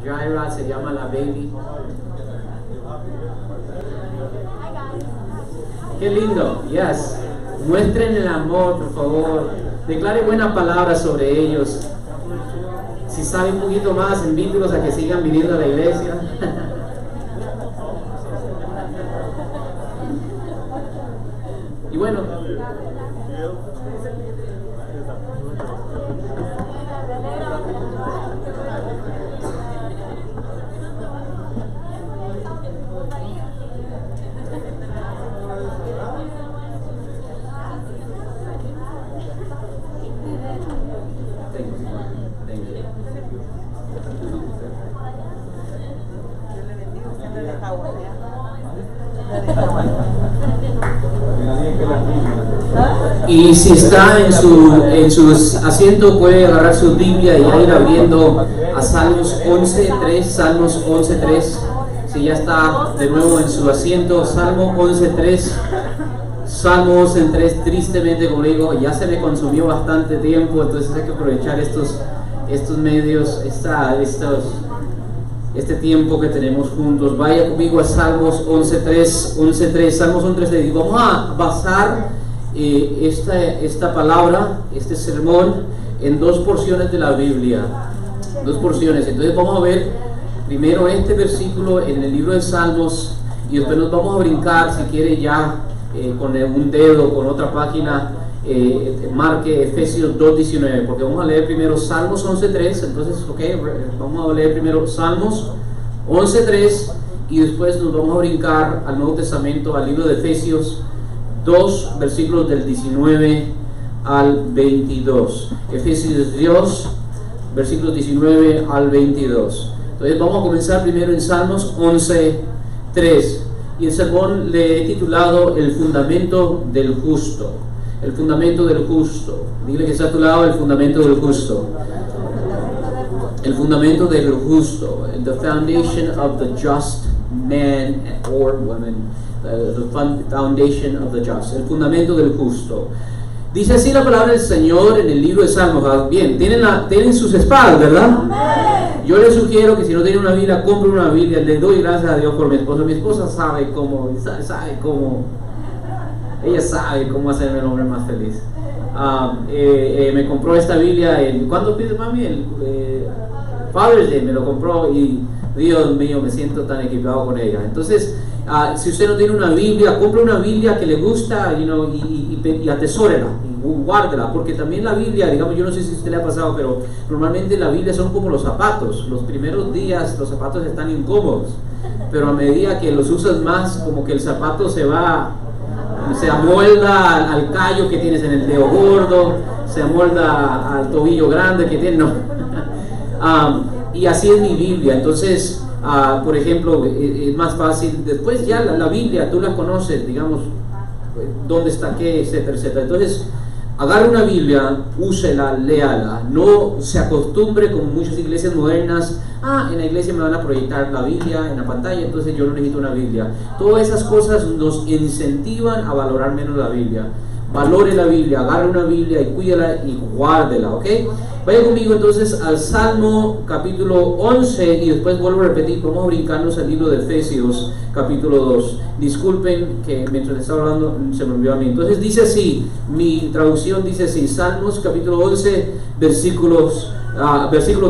Jaira se llama la baby. Qué lindo, yes. Muestren el amor, por favor. Declare buenas palabras sobre ellos. Si saben un poquito más, invítelos a que sigan viniendo a la iglesia. Y bueno, y si está en su asiento, puede agarrar su Biblia y ir abriendo a Salmos 11.3, Salmos 11.3. Si ya está de nuevo en su asiento, Salmo 11.3, Salmo 11.3. Tristemente, como digo, ya se me consumió bastante tiempo, entonces hay que aprovechar estos medios, este tiempo que tenemos juntos. Vaya conmigo a Salmos 11.3, Salmos 11.3. Y vamos a basar esta palabra, este sermón, en dos porciones de la Biblia. Dos porciones. Entonces vamos a ver primero este versículo en el libro de Salmos y después nos vamos a brincar, si quiere ya con un dedo, con otra página, marque Efesios 2.19, porque vamos a leer primero Salmos 11.3. Entonces, vamos a leer primero Salmos 11.3 y después nos vamos a brincar al Nuevo Testamento, al libro de Efesios 2, versículos del 19 al 22. Efesios 2, versículos 19 al 22. Entonces vamos a comenzar primero en Salmos 11.3 y el sermón le he titulado El fundamento del justo. El fundamento del justo. Dile que está a tu lado, el fundamento del justo. El fundamento del justo. The foundation of the just man or woman. The foundation of the just. El fundamento del justo. Dice así la palabra del Señor en el libro de Salmos. Bien, tienen sus espadas, ¿verdad? Yo les sugiero que si no tienen una Biblia, compren una Biblia. Le doy gracias a Dios por mi esposa. Mi esposa sabe cómo. Ella sabe cómo hacerme el hombre más feliz. Me compró esta Biblia. ¿Cuándo pide mami? El Father's Day me lo compró y Dios mío, me siento tan equipado con ella. Entonces, si usted no tiene una Biblia, compre una Biblia que le gusta, y atesórela, y guárdela, porque también la Biblia, digamos, yo no sé si a usted le ha pasado, pero normalmente la Biblia son como los zapatos. Los primeros días los zapatos están incómodos, pero a medida que los usas más, como que el zapato se amolda al callo que tienes en el dedo gordo, se amolda al tobillo grande que tienes, no. Y así es mi Biblia. Entonces, por ejemplo, es más fácil. Después ya la Biblia, tú la conoces, digamos, dónde está qué, etcétera, etcétera. Entonces, agarre una Biblia, úsela, léala. No se acostumbre como muchas iglesias modernas. En la iglesia me van a proyectar la Biblia en la pantalla, entonces yo no necesito una Biblia. Todas esas cosas nos incentivan a valorar menos la Biblia. Valore la Biblia, agarre una Biblia y cuídala y guárdela, ¿ok? Vaya conmigo entonces al Salmo capítulo 11 y después vuelvo a repetir, vamos a brincarnos al libro de Efesios capítulo 2. Disculpen que mientras estaba hablando se me olvidó a mí. Entonces dice así, mi traducción dice así, Salmos capítulo 11, versículo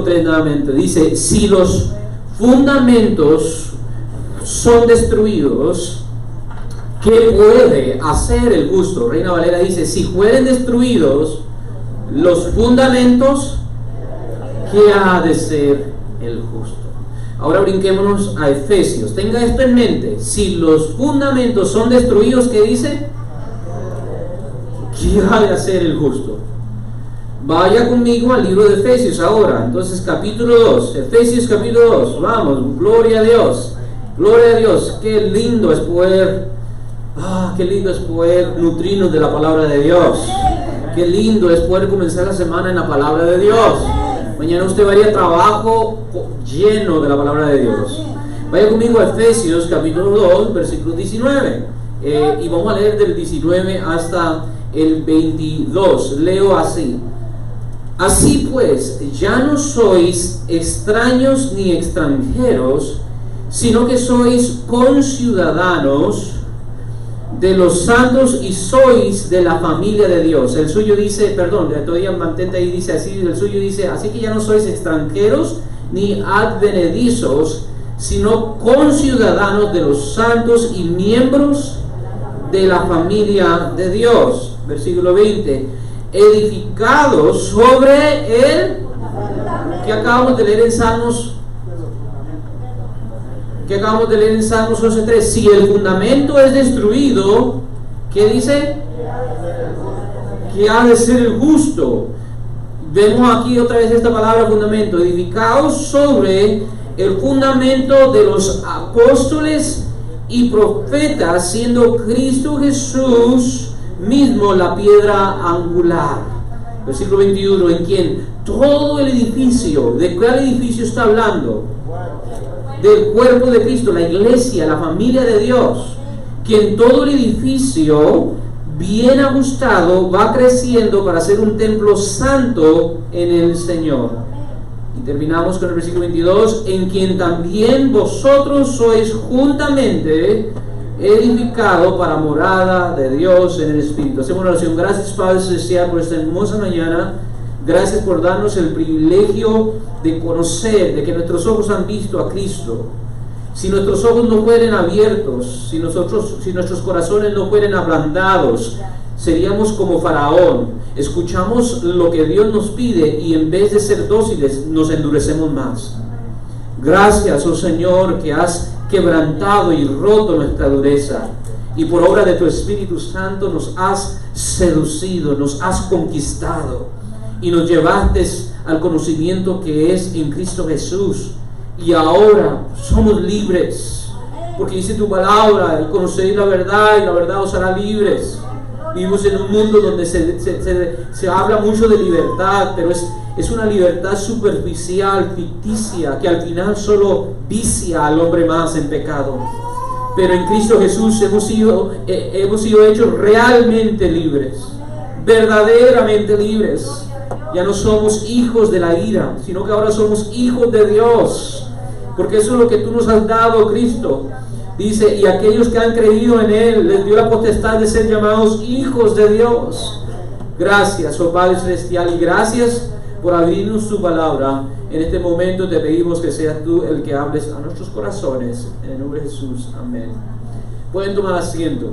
3 nuevamente. Dice, si los fundamentos son destruidos, ¿qué puede hacer el justo? Reina Valera dice, si fueren destruidos los fundamentos, ¿qué ha de ser el justo? Ahora brinquémonos a Efesios. Tenga esto en mente. Si los fundamentos son destruidos, ¿qué dice? ¿Qué ha de hacer el justo? Vaya conmigo al libro de Efesios ahora. Entonces capítulo 2, Efesios capítulo 2. Vamos, gloria a Dios. Gloria a Dios. Qué lindo es poder nutrirnos de la palabra de Dios. Qué lindo es poder comenzar la semana en la palabra de Dios. Mañana usted va a ir a trabajo lleno de la palabra de Dios. Vaya conmigo a Efesios capítulo 2, versículo 19. Y vamos a leer del 19 hasta el 22. Leo así. Así pues, ya no sois extraños ni extranjeros, sino que sois conciudadanos de los santos y sois de la familia de Dios. El suyo dice, perdón, todavía mantente ahí, dice así, el suyo dice, así que ya no sois extranjeros ni advenedizos, sino conciudadanos de los santos y miembros de la familia de Dios. Versículo 20, edificados sobre el que acabamos de leer en Salmos. Que acabamos de leer en Salmos 11.3. Si el fundamento es destruido, ¿qué dice? Que ha de ser el justo. Vemos aquí otra vez esta palabra fundamento. Edificados sobre el fundamento de los apóstoles y profetas, siendo Cristo Jesús mismo la piedra angular. Versículo 21, en quien todo el edificio, ¿de cuál edificio está hablando? Del cuerpo de Cristo, la iglesia, la familia de Dios, que en todo el edificio bien ajustado va creciendo para ser un templo santo en el Señor. Y terminamos con el versículo 22, en quien también vosotros sois juntamente edificado para morada de Dios en el Espíritu. Hacemos una oración. Gracias, Padre Celestial, por esta hermosa mañana. Gracias por darnos el privilegio de conocer, de que nuestros ojos han visto a Cristo. Si nuestros ojos no fueren abiertos, si nuestros corazones no fueren ablandados, seríamos como Faraón. Escuchamos lo que Dios nos pide y en vez de ser dóciles, nos endurecemos más. Gracias, oh Señor, que has quebrantado y roto nuestra dureza. Y por obra de tu Espíritu Santo nos has seducido, nos has conquistado. Y nos llevaste al conocimiento que es en Cristo Jesús. Y ahora somos libres. Porque dice tu palabra, y conoceréis la verdad, y la verdad os hará libres. Vivimos en un mundo donde se habla mucho de libertad, pero es una libertad superficial, ficticia, que al final solo vicia al hombre más en pecado. Pero en Cristo Jesús hemos sido hechos realmente libres, verdaderamente libres. Ya no somos hijos de la ira, sino que ahora somos hijos de Dios, porque eso es lo que tú nos has dado, Cristo. Dice, y aquellos que han creído en Él, les dio la potestad de ser llamados hijos de Dios. Gracias, oh Padre Celestial, y gracias por abrirnos tu palabra. En este momento te pedimos que seas tú el que hables a nuestros corazones. En el nombre de Jesús, amén. Pueden tomar asiento.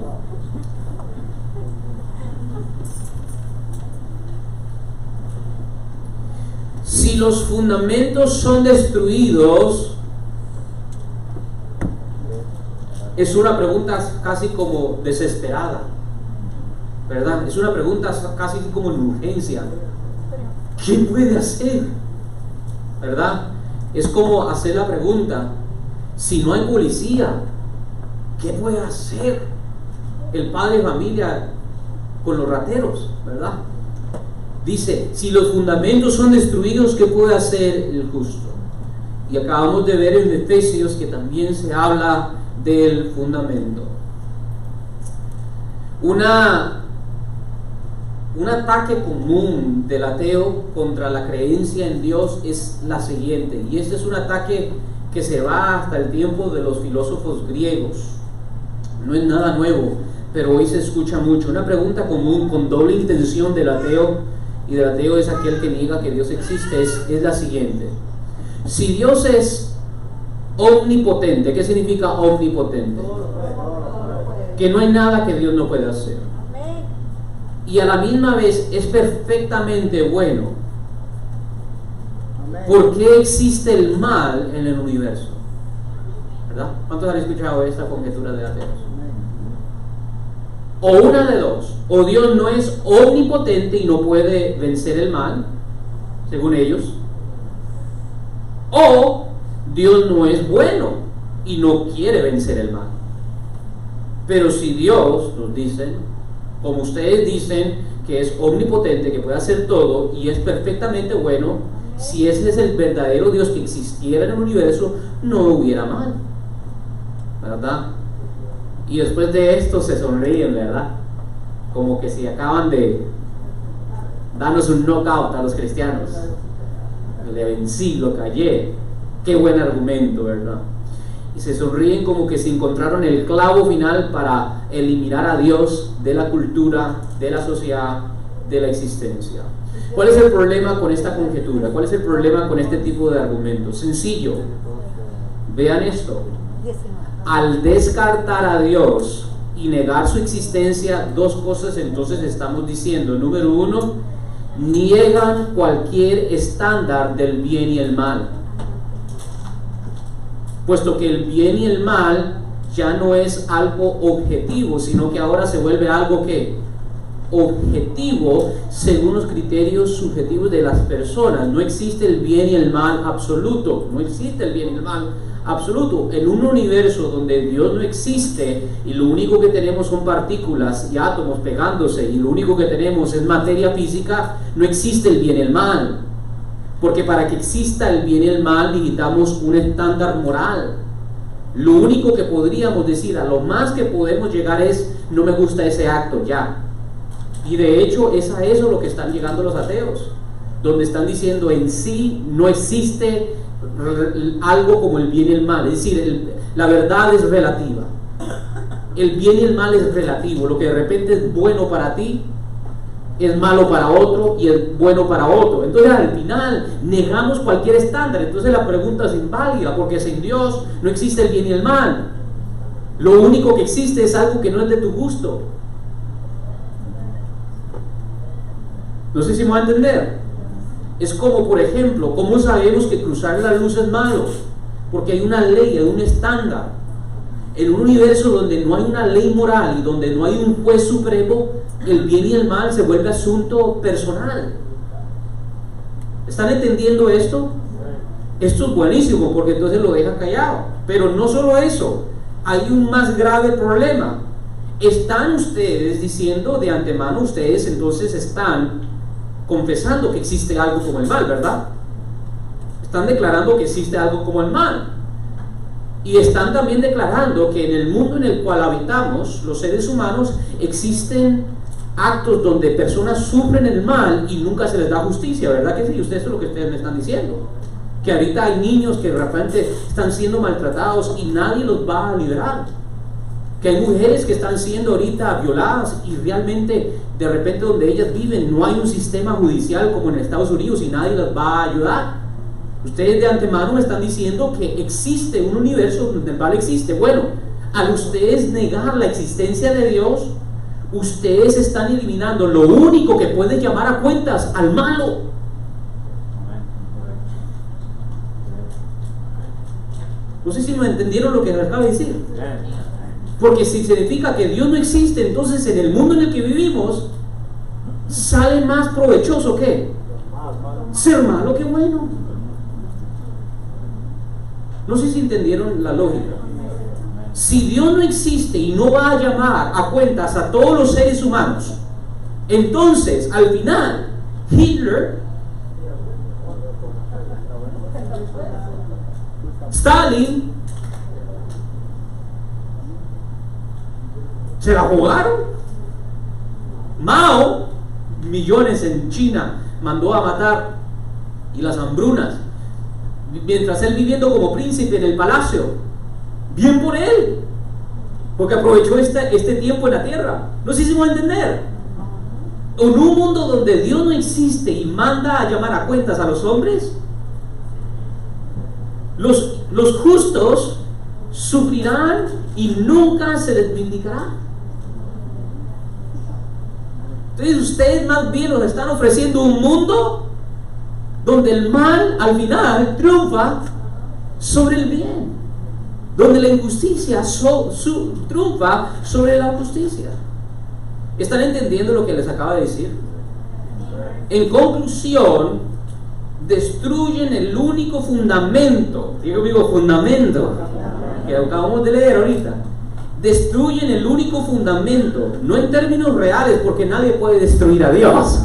Si los fundamentos son destruidos, es una pregunta casi como desesperada, ¿verdad? Es una pregunta casi como en urgencia. ¿Qué puede hacer? ¿Verdad? Es como hacer la pregunta, si no hay policía, ¿qué puede hacer el padre de familia con los rateros? ¿Verdad? Dice, si los fundamentos son destruidos, ¿qué puede hacer el justo? Y acabamos de ver en Efesios que también se habla del fundamento. Un ataque común del ateo contra la creencia en Dios es la siguiente, y este es un ataque que se va hasta el tiempo de los filósofos griegos. No es nada nuevo, pero hoy se escucha mucho. Una pregunta común con doble intención del ateo, y del ateo es aquel que niega que Dios existe, es la siguiente: si Dios es omnipotente, ¿qué significa omnipotente? Que no hay nada que Dios no pueda hacer, y a la misma vez es perfectamente bueno, ¿por qué existe el mal en el universo? ¿Verdad? ¿Cuántos han escuchado esta conjetura de ateos? O una de dos: o Dios no es omnipotente y no puede vencer el mal, según ellos, o Dios no es bueno y no quiere vencer el mal. Pero si Dios, nos dicen, como ustedes dicen, que es omnipotente, que puede hacer todo y es perfectamente bueno, si ese es el verdadero Dios que existiera en el universo, no hubiera mal, ¿verdad? Y después de esto se sonríen, ¿verdad? Como que si acaban de Danos un knockout a los cristianos. Le vencí, lo callé. Qué buen argumento, ¿verdad? Y se sonríen como que se encontraron el clavo final para eliminar a Dios de la cultura, de la sociedad, de la existencia. ¿Cuál es el problema con esta conjetura? ¿Cuál es el problema con este tipo de argumentos? Sencillo. Vean esto. Al descartar a Dios y negar su existencia, dos cosas entonces estamos diciendo. Número uno, niegan cualquier estándar del bien y el mal, puesto que el bien y el mal ya no es algo objetivo, sino que ahora se vuelve algo que objetivo según los criterios subjetivos de las personas. No existe el bien y el mal absoluto, no existe el bien y el mal absoluto. En un universo donde Dios no existe y lo único que tenemos son partículas y átomos pegándose y lo único que tenemos es materia física, no existe el bien y el mal. Porque para que exista el bien y el mal necesitamos un estándar moral. Lo único que podríamos decir, a lo más que podemos llegar es, no me gusta ese acto, ya. Y de hecho es a eso lo que están llegando los ateos, donde están diciendo en sí no existe algo como el bien y el mal. Es decir, la verdad es relativa. El bien y el mal es relativo. Lo que de repente es bueno para ti es malo para otro y es bueno para otro. Entonces al final negamos cualquier estándar. Entonces la pregunta es inválida, porque sin Dios no existe el bien y el mal. Lo único que existe es algo que no es de tu gusto. No sé si me va a entender. Es como, por ejemplo, ¿cómo sabemos que cruzar la luz es malo? Porque hay una ley, hay un estándar. En un universo donde no hay una ley moral y donde no hay un juez supremo, el bien y el mal se vuelve asunto personal. ¿Están entendiendo esto? Esto es buenísimo, porque entonces lo deja callado. Pero no solo eso, hay un más grave problema. Están ustedes diciendo de antemano, ustedes entonces están confesando que existe algo como el mal, ¿verdad? Están declarando que existe algo como el mal. Y están también declarando que en el mundo en el cual habitamos, los seres humanos, existen actos donde personas sufren el mal y nunca se les da justicia, ¿verdad que sí? Ustedes, eso es lo que ustedes me están diciendo. Que ahorita hay niños que de repente están siendo maltratados y nadie los va a liberar. Que hay mujeres que están siendo ahorita violadas y realmente de repente donde ellas viven no hay un sistema judicial como en Estados Unidos y nadie las va a ayudar. Ustedes de antemano me están diciendo que existe un universo donde el mal existe. Bueno, al ustedes negar la existencia de Dios, ustedes están eliminando lo único que puede llamar a cuentas al malo. No sé si me entendieron lo que les acabo de decir. Porque si significa que Dios no existe, entonces en el mundo en el que vivimos sale más provechoso que ser malo que bueno. No sé si entendieron la lógica. Si Dios no existe y no va a llamar a cuentas a todos los seres humanos, entonces al final Hitler, Stalin, se la jugaron. Mao, millones en China, mandó a matar, y las hambrunas, mientras él viviendo como príncipe en el palacio. Bien por él, porque aprovechó este tiempo en la tierra. No sé si me va a entender. En un mundo donde Dios no existe y manda a llamar a cuentas a los hombres, los justos sufrirán y nunca se les vindicará. Entonces ustedes más bien nos están ofreciendo un mundo donde el mal al final triunfa sobre el bien, donde la injusticia triunfa sobre la justicia. ¿Están entendiendo lo que les acabo de decir? En conclusión, destruyen el único fundamento, digo fundamento, que acabamos de leer ahorita. Destruyen el único fundamento, no en términos reales, porque nadie puede destruir a Dios.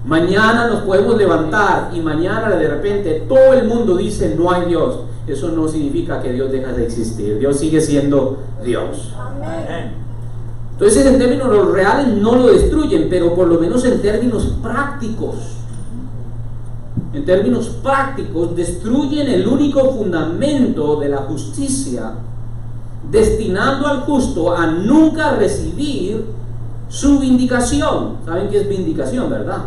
Mañana nos podemos levantar y mañana de repente todo el mundo dice no hay Dios. Eso no significa que Dios deja de existir. Dios sigue siendo Dios. Entonces en términos reales no lo destruyen, pero por lo menos en términos prácticos, destruyen el único fundamento de la justicia, destinando al justo a nunca recibir su vindicación. ¿Saben qué es vindicación, verdad?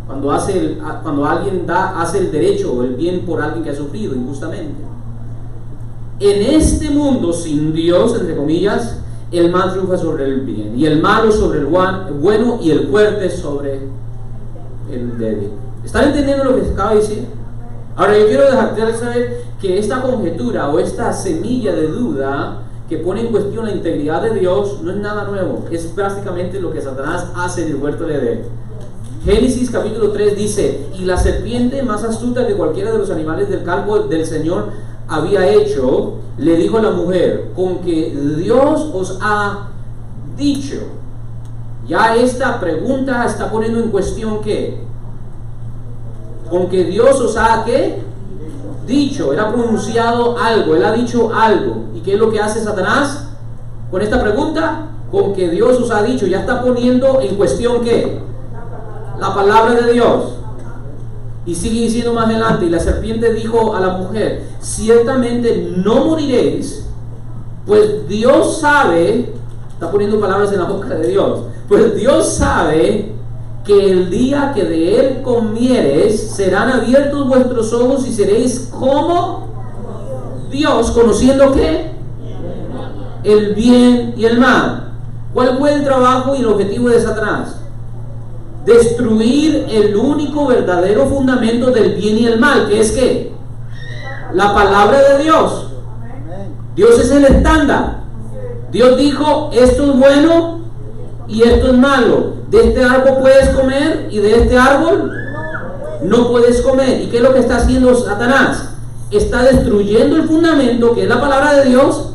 Cuando alguien hace el derecho o el bien por alguien que ha sufrido injustamente. En este mundo sin Dios, entre comillas, el mal triunfa sobre el bien, y el malo sobre el bueno, y el fuerte sobre el débil. ¿Están entendiendo lo que se acaba de decir? Ahora yo quiero dejarles saber que esta conjetura o esta semilla de duda que pone en cuestión la integridad de Dios no es nada nuevo, es prácticamente lo que Satanás hace en el huerto de Edén. Génesis capítulo 3 dice: y la serpiente, más astuta que cualquiera de los animales del campo del Señor había hecho, le dijo a la mujer: con que Dios os ha dicho. Ya esta pregunta está poniendo en cuestión ¿qué? Con que Dios os ha ¿qué? Dicho. Él ha pronunciado algo, él ha dicho algo. ¿Y qué es lo que hace Satanás con esta pregunta? Con que Dios os ha dicho. Ya está poniendo en cuestión ¿qué? La palabra de Dios. Y sigue diciendo más adelante: y la serpiente dijo a la mujer: ciertamente no moriréis, pues Dios sabe, está poniendo palabras en la boca de Dios, pues Dios sabe que el día que de él comiereis, serán abiertos vuestros ojos y seréis como Dios, conociendo ¿qué? El bien y el mal. ¿Cuál fue el trabajo y el objetivo de Satanás? Destruir el único verdadero fundamento del bien y el mal, que es ¿qué? La palabra de Dios. Dios es el estándar. Dios dijo: esto es bueno y esto es malo. De este árbol puedes comer y de este árbol no puedes comer. ¿Y qué es lo que está haciendo Satanás? Está destruyendo el fundamento, que es la palabra de Dios,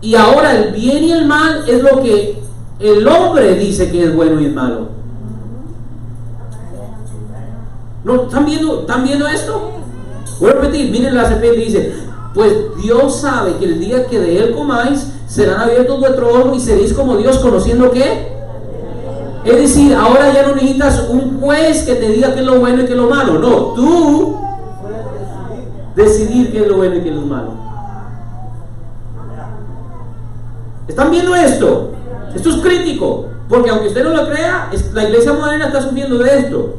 y ahora el bien y el mal es lo que el hombre dice que es bueno y es malo. ¿No? ¿Están viendo esto? Voy a repetir, miren, la serpiente dice: pues Dios sabe que el día que de él comáis, serán abiertos vuestros ojos y seréis como Dios, conociendo ¿qué? Es decir, ahora ya no necesitas un juez que te diga qué es lo bueno y qué es lo malo. No, tú decidir qué es lo bueno y qué es lo malo. ¿Están viendo esto? Esto es crítico, porque aunque usted no lo crea, la iglesia moderna está sufriendo de esto.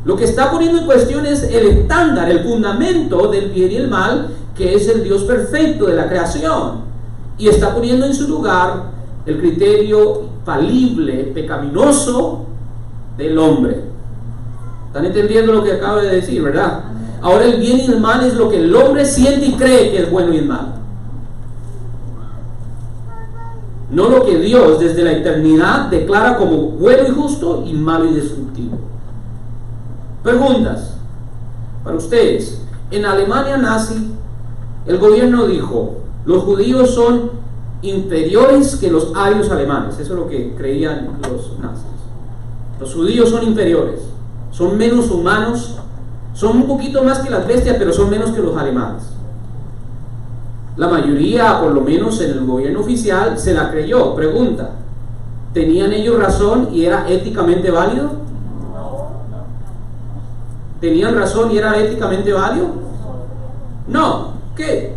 Lo que está poniendo en cuestión es el estándar, el fundamento del bien y el mal, que es el Dios perfecto de la creación, y está poniendo en su lugar el criterio falible, pecaminoso del hombre. ¿Están entendiendo lo que acabo de decir, verdad? Ahora el bien y el mal es lo que el hombre siente y cree que es bueno y es mal, no lo que Dios desde la eternidad declara como bueno y justo y malo y destructivo. Preguntas para ustedes. En Alemania nazi, el gobierno dijo: los judíos son inferiores que los arios alemanes. Eso es lo que creían los nazis. Los judíos son inferiores, son menos humanos, son un poquito más que las bestias, pero son menos que los alemanes. La mayoría, por lo menos en el gobierno oficial, se la creyó. Pregunta: ¿tenían ellos razón y era éticamente válido? ¿Tenían razón y era éticamente válido? No. ¿Qué?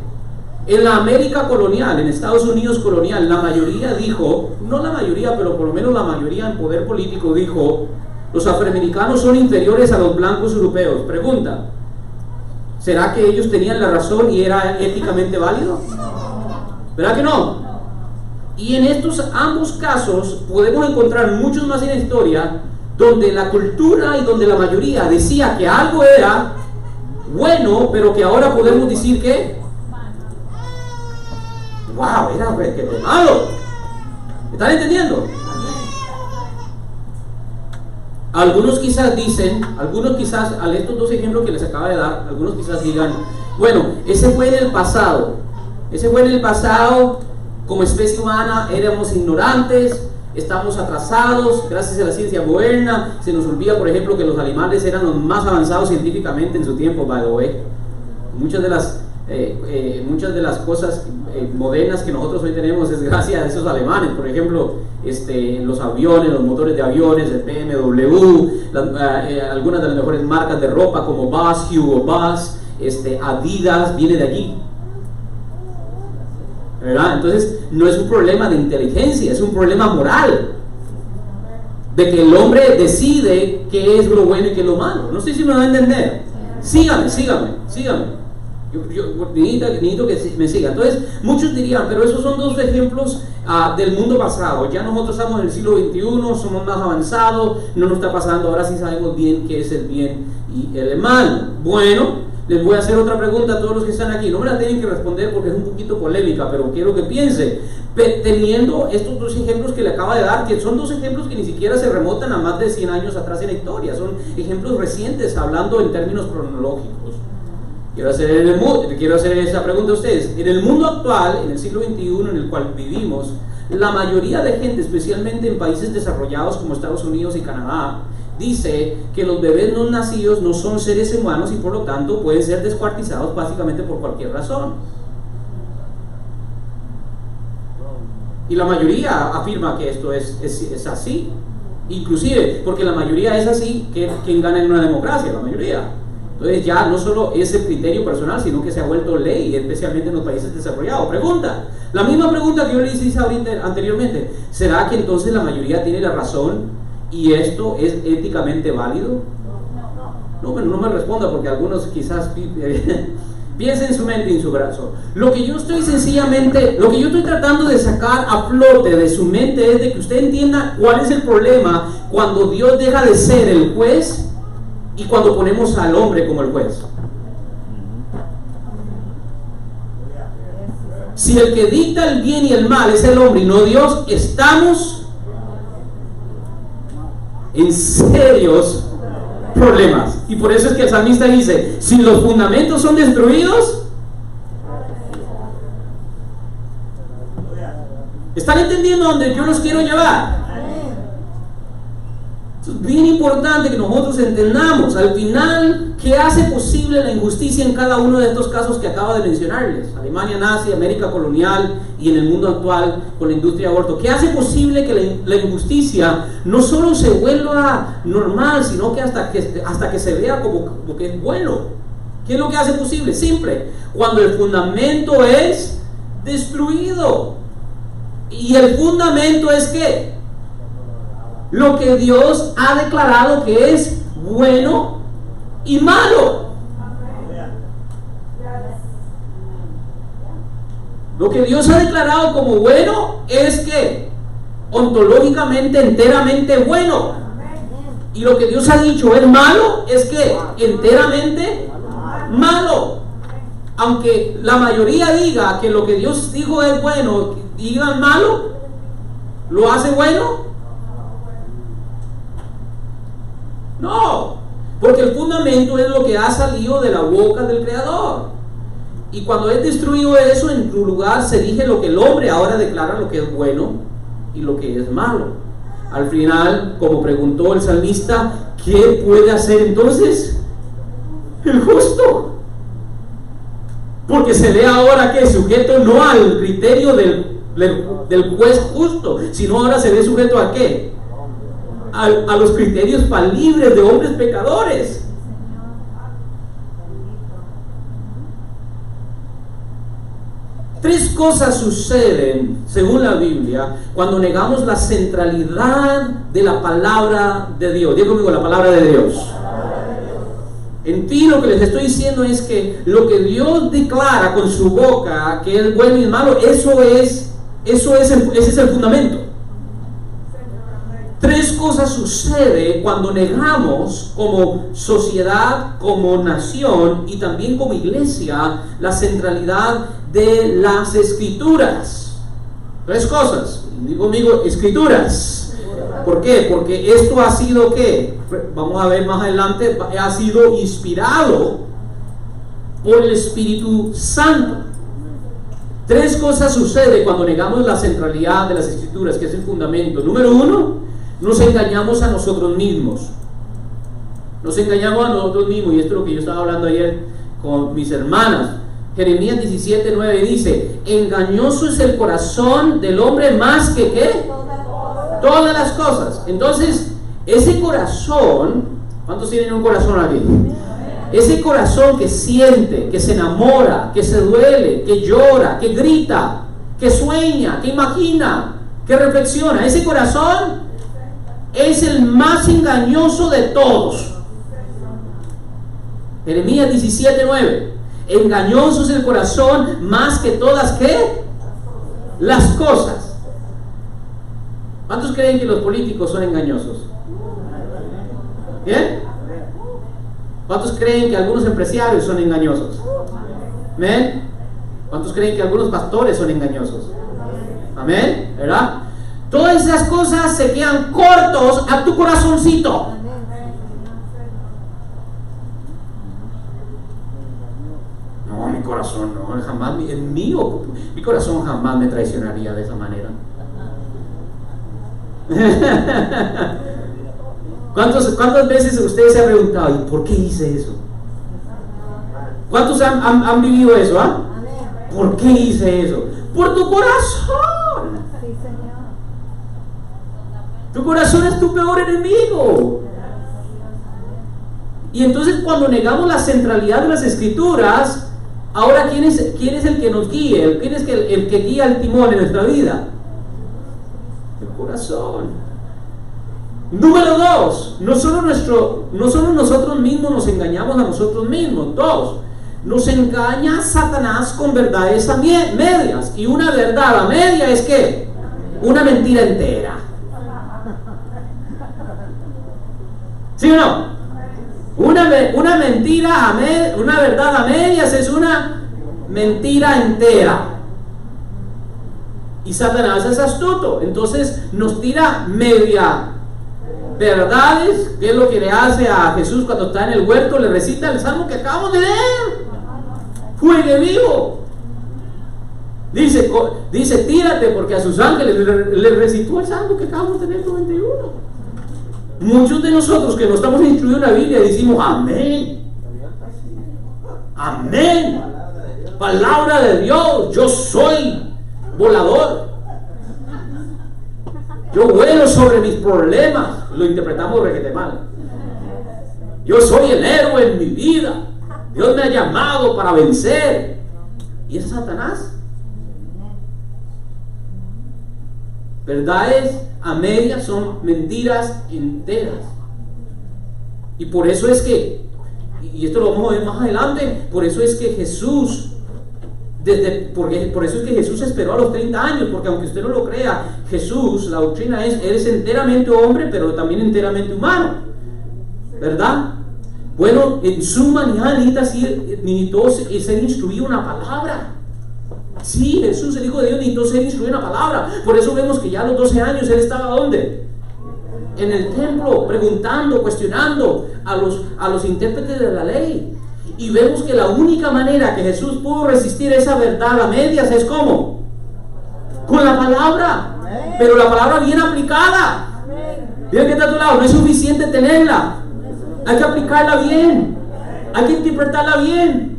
En la América colonial, en Estados Unidos colonial, la mayoría dijo, no la mayoría, pero por lo menos la mayoría en poder político dijo: los afroamericanos son inferiores a los blancos europeos. Pregunta: ¿será que ellos tenían la razón y era éticamente válido? ¿Verdad que no? Y en estos ambos casos podemos encontrar muchos más en la historia donde la cultura y donde la mayoría decía que algo era bueno, pero que ahora podemos decir que wow, era re malo. ¿Están entendiendo? Algunos quizás dicen, a estos dos ejemplos que les acabo de dar, algunos quizás digan: bueno, ese fue en el pasado, como especie humana éramos ignorantes, estamos atrasados, gracias a la ciencia moderna, se nos olvida, por ejemplo, que los alemanes eran los más avanzados científicamente en su tiempo, by the way. Muchas de las muchas de las cosas modernas que nosotros hoy tenemos es gracias a esos alemanes. Por ejemplo, los aviones, los motores de aviones, el BMW, algunas de las mejores marcas de ropa como Boss, Hugo Boss, Adidas, viene de allí, ¿verdad? Entonces no es un problema de inteligencia, es un problema moral, de que el hombre decide qué es lo bueno y qué es lo malo. No sé si me van a entender. Sígame. Yo necesito que me siga. Entonces, muchos dirían, pero esos son dos ejemplos del mundo pasado. Ya nosotros estamos en el siglo XXI, somos más avanzados, no nos está pasando, ahora sí sabemos bien qué es el bien y el mal. Bueno, les voy a hacer otra pregunta a todos los que están aquí. No me la tienen que responder porque es un poquito polémica, pero quiero que piensen. Teniendo estos dos ejemplos que le acaba de dar, que son dos ejemplos que ni siquiera se remontan a más de 100 años atrás en la historia, son ejemplos recientes, hablando en términos cronológicos. Quiero hacer esa pregunta a ustedes. En el mundo actual, en el siglo XXI en el cual vivimos, la mayoría de gente, especialmente en países desarrollados como Estados Unidos y Canadá, dice que los bebés no nacidos no son seres humanos y por lo tanto pueden ser descuartizados básicamente por cualquier razón. Y la mayoría afirma que esto es así. Inclusive, porque la mayoría es así, ¿quién gana en una democracia? La mayoría. Entonces ya no solo es el criterio personal, sino que se ha vuelto ley, especialmente en los países desarrollados. Pregunta, la misma pregunta que yo les hice anteriormente, ¿será que entonces la mayoría tiene la razón y esto es éticamente válido? No me responda, porque algunos quizás piensen en su mente y en su corazón. Lo que yo estoy tratando de sacar a flote de su mente es de que usted entienda cuál es el problema cuando Dios deja de ser el juez y cuando ponemos al hombre como el juez. Si el que dicta el bien y el mal es el hombre y no Dios, estamos en serios problemas. Y por eso es que el salmista dice, si los fundamentos son destruidos, ¿están entendiendo dónde yo los quiero llevar? Es bien importante que nosotros entendamos al final qué hace posible la injusticia en cada uno de estos casos que acabo de mencionarles: Alemania nazi, América colonial y en el mundo actual con la industria de aborto. ¿Qué hace posible que la injusticia no solo se vuelva normal, sino que hasta que se vea como que es bueno? ¿Qué es lo que hace posible? Simple: cuando el fundamento es destruido. Y el fundamento es ¿qué? Lo que Dios ha declarado que es bueno y malo. Lo que Dios ha declarado como bueno es que ontológicamente enteramente bueno. Y lo que Dios ha dicho es malo es que enteramente malo. Aunque la mayoría diga que lo que Dios dijo es bueno, digan malo, ¿lo hace bueno? No, porque el fundamento es lo que ha salido de la boca del Creador. Y cuando es destruido eso, en su lugar se dice lo que el hombre ahora declara lo que es bueno y lo que es malo. Al final, como preguntó el salmista, ¿qué puede hacer entonces el justo? Porque se ve ahora que es sujeto no al criterio del juez justo, sino ahora se ve sujeto a ¿qué? A los criterios falibles de hombres pecadores. Tres cosas suceden, según la Biblia, cuando negamos la centralidad de la palabra de Dios. Diga conmigo, la palabra de Dios. En ti lo que les estoy diciendo es que lo que Dios declara con su boca, que es bueno y malo, ese es el fundamento. Tres cosas suceden cuando negamos como sociedad, como nación y también como iglesia la centralidad de las escrituras. Tres cosas. Digo conmigo, escrituras. ¿Por qué? Porque esto ha sido ¿qué? Vamos a ver más adelante, ha sido inspirado por el Espíritu Santo. Tres cosas suceden cuando negamos la centralidad de las escrituras, que es el fundamento. Número uno, nos engañamos a nosotros mismos. Nos engañamos a nosotros mismos, y esto es lo que yo estaba hablando ayer con mis hermanas, Jeremías 17:9 dice: engañoso es el corazón del hombre más que ¿qué? Todas las cosas. Entonces, ese corazón, ¿cuántos tienen un corazón aquí? Ese corazón que siente, que se enamora, que se duele, que llora, que grita, que sueña, que imagina, que reflexiona, ese corazón es el más engañoso de todos. Jeremías 17:9: engañoso es el corazón más que todas ¿qué? Las cosas. ¿Cuántos creen que los políticos son engañosos? ¿Bien? ¿Cuántos creen que algunos empresarios son engañosos? ¿Amén? ¿Cuántos creen que algunos pastores son engañosos? ¿Amén? ¿Verdad? Todas esas cosas se quedan cortos a tu corazoncito. No, mi corazón no, jamás, mi corazón jamás me traicionaría de esa manera. ¿Cuántas veces ustedes se han preguntado, ¿y por qué hice eso? ¿Cuántos han vivido eso? ¿Ah? ¿Por qué hice eso? Por tu corazón. Tu corazón es tu peor enemigo. Y entonces cuando negamos la centralidad de las Escrituras, ahora ¿quién es el que nos guía? ¿Quién es el que guía el timón en nuestra vida? El corazón. Número 2, no solo nosotros mismos nos engañamos a nosotros mismos. 2, nos engaña Satanás con verdades a medias. Y una verdad a media es ¿qué? Una mentira entera. ¿Sí o no? Una verdad a medias es una mentira entera. Y Satanás es astuto, entonces nos tira media verdades. ¿Qué es lo que le hace a Jesús cuando está en el huerto? Le recita el salmo que acabamos de leer. Fuego vivo. Dice, tírate, porque a sus ángeles le recitó el salmo que acabamos de leer, 91. Muchos de nosotros que no estamos instruidos en la Biblia decimos amén. Amén. Palabra de Dios. Yo soy volador. Yo vuelo sobre mis problemas. Lo interpretamos requete mal. Yo soy el héroe en mi vida. Dios me ha llamado para vencer. ¿Y es Satanás? Verdades a medias son mentiras enteras. Y por eso es que, y esto lo vamos a ver más adelante, por eso es que Jesús, por eso es que Jesús esperó a los 30 años, porque aunque usted no lo crea, Jesús, la doctrina es, Él es enteramente hombre, pero también enteramente humano, ¿verdad? Bueno, en su humanidad necesitó ser instruido en una palabra. Sí, Jesús, el Hijo de Dios, necesitó ser instruido en una palabra. Por eso vemos que ya a los 12 años Él estaba ¿dónde? En el templo, preguntando, cuestionando a los intérpretes de la ley. Y vemos que la única manera que Jesús pudo resistir esa verdad a medias es ¿cómo? Con la palabra. Pero la palabra bien aplicada. Mira que está a tu lado, no es suficiente tenerla. Hay que aplicarla bien. Hay que interpretarla bien.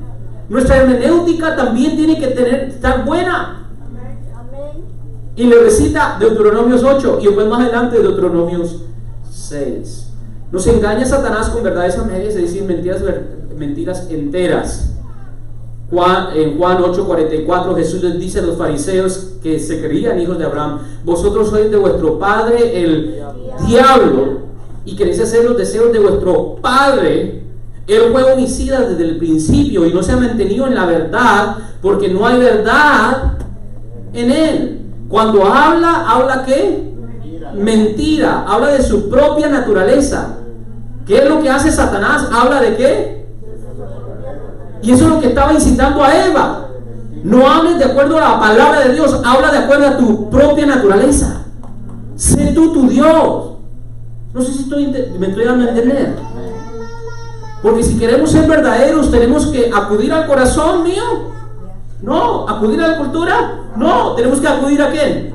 Nuestra hermenéutica también tiene que estar buena. Y le recita Deuteronomios 8 y después más adelante Deuteronomios 6. Nos engaña Satanás con verdades a medias, es decir, mentiras enteras. En Juan 8:44 Jesús les dice a los fariseos que se creían hijos de Abraham: vosotros sois de vuestro padre el diablo y queréis hacer los deseos de vuestro padre. Él fue homicida desde el principio y no se ha mantenido en la verdad, porque no hay verdad en él. Cuando habla ¿qué? Mentira. Habla de su propia naturaleza. ¿Qué es lo que hace Satanás? ¿Habla de qué? Y eso es lo que estaba incitando a Eva. No hables de acuerdo a la palabra de Dios, habla de acuerdo a tu propia naturaleza. Sé tú tu Dios. No sé si me estoy dando a entender. Porque si queremos ser verdaderos, tenemos que acudir al corazón mío. No, acudir a la cultura. No, tenemos que acudir a quién?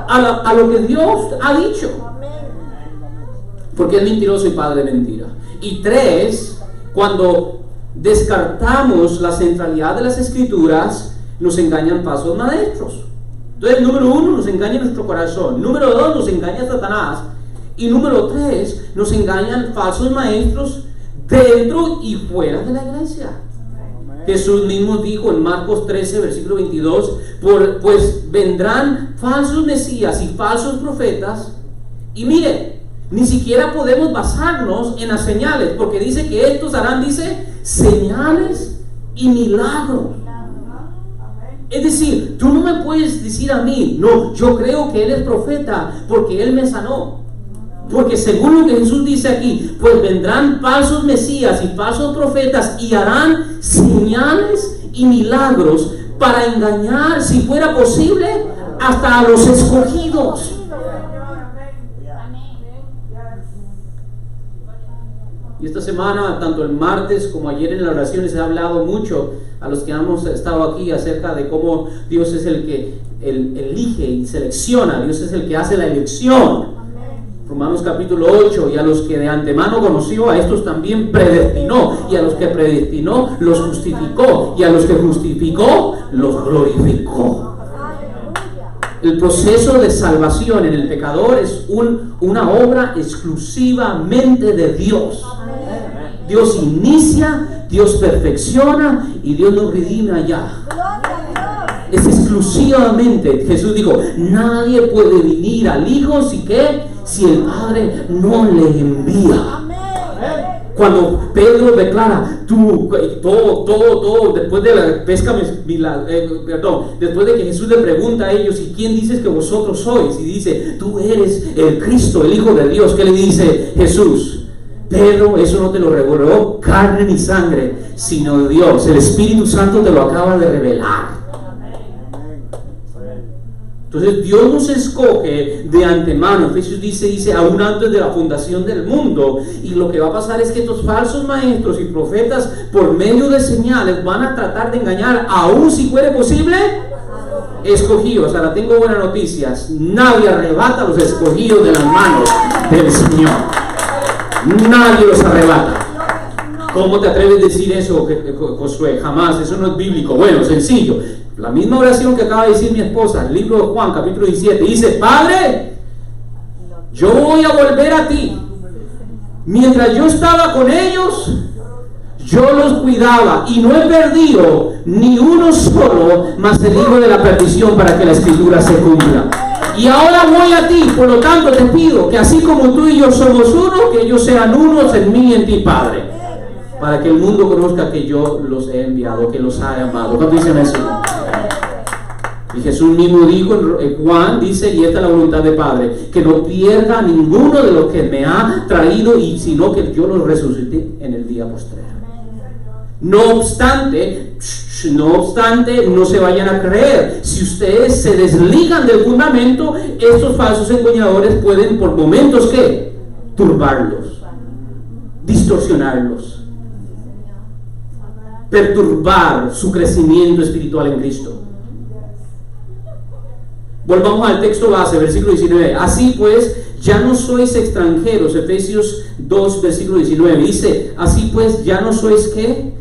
A lo que Dios ha dicho. Porque es mentiroso y padre de mentira. Y 3, cuando descartamos la centralidad de las Escrituras, nos engañan falsos maestros. Entonces, número 1, nos engaña nuestro corazón. Número 2, nos engaña Satanás. Y número 3, nos engañan falsos maestros dentro y fuera de la iglesia. Jesús mismo dijo en Marcos 13, versículo 22, pues vendrán falsos mesías y falsos profetas. Y mire, ni siquiera podemos basarnos en las señales, porque dice que estos harán, dice, señales y milagros. Es decir, tú no me puedes decir a mí, no, yo creo que Él es profeta porque Él me sanó. Porque según lo que Jesús dice aquí, pues vendrán falsos mesías y falsos profetas y harán señales y milagros para engañar, si fuera posible, hasta a los escogidos. Y esta semana, tanto el martes como ayer en las oraciones, he hablado mucho a los que hemos estado aquí acerca de cómo Dios es el que elige y selecciona. Dios es el que hace la elección. Romanos capítulo 8, y a los que de antemano conoció, a estos también predestinó, y a los que predestinó, los justificó, y a los que justificó, los glorificó. El proceso de salvación en el pecador es una obra exclusivamente de Dios. Dios inicia, Dios perfecciona y Dios nos redime allá. Es exclusivamente, Jesús dijo, nadie puede venir al Hijo si el Padre no le envía. Cuando Pedro declara, todo, después de la pesca, después de que Jesús le pregunta a ellos, ¿y quién dices que vosotros sois? Y dice, tú eres el Cristo, el Hijo de Dios. ¿Qué le dice Jesús? Pedro, eso no te lo reveló carne ni sangre, sino Dios. El Espíritu Santo te lo acaba de revelar. Entonces Dios nos escoge de antemano. Efesios dice aún antes de la fundación del mundo. Y lo que va a pasar es que estos falsos maestros y profetas, por medio de señales, van a tratar de engañar, aún si fuere posible, escogidos. Ahora tengo buenas noticias: nadie arrebata a los escogidos de las manos del Señor. Nadie los arrebata. ¿Cómo te atreves a decir eso, Josué? Jamás, eso no es bíblico. Bueno, sencillo. La misma oración que acaba de decir mi esposa, el libro de Juan, capítulo 17, dice: Padre, yo voy a volver a ti. Mientras yo estaba con ellos, yo los cuidaba y no he perdido ni uno solo, mas el hijo de la perdición, para que la escritura se cumpla. Y ahora voy a ti, por lo tanto te pido que así como tú y yo somos uno, que ellos sean unos en mí y en ti, Padre, para que el mundo conozca que yo los he enviado, que los ha amado. ¿Cuánto dicen eso? Y Jesús mismo dijo en Juan, dice, y esta es la voluntad del Padre, que no pierda ninguno de los que me ha traído, sino que yo los resucite en el día postrero. No obstante, no se vayan a creer. Si ustedes se desligan del fundamento, estos falsos engañadores pueden por momentos, ¿qué? Turbarlos, distorsionarlos, perturbar su crecimiento espiritual en Cristo. Volvamos al texto base, versículo 19. Así pues, ya no sois extranjeros. Efesios 2, versículo 19. Dice, así pues, ya no sois, ¿qué?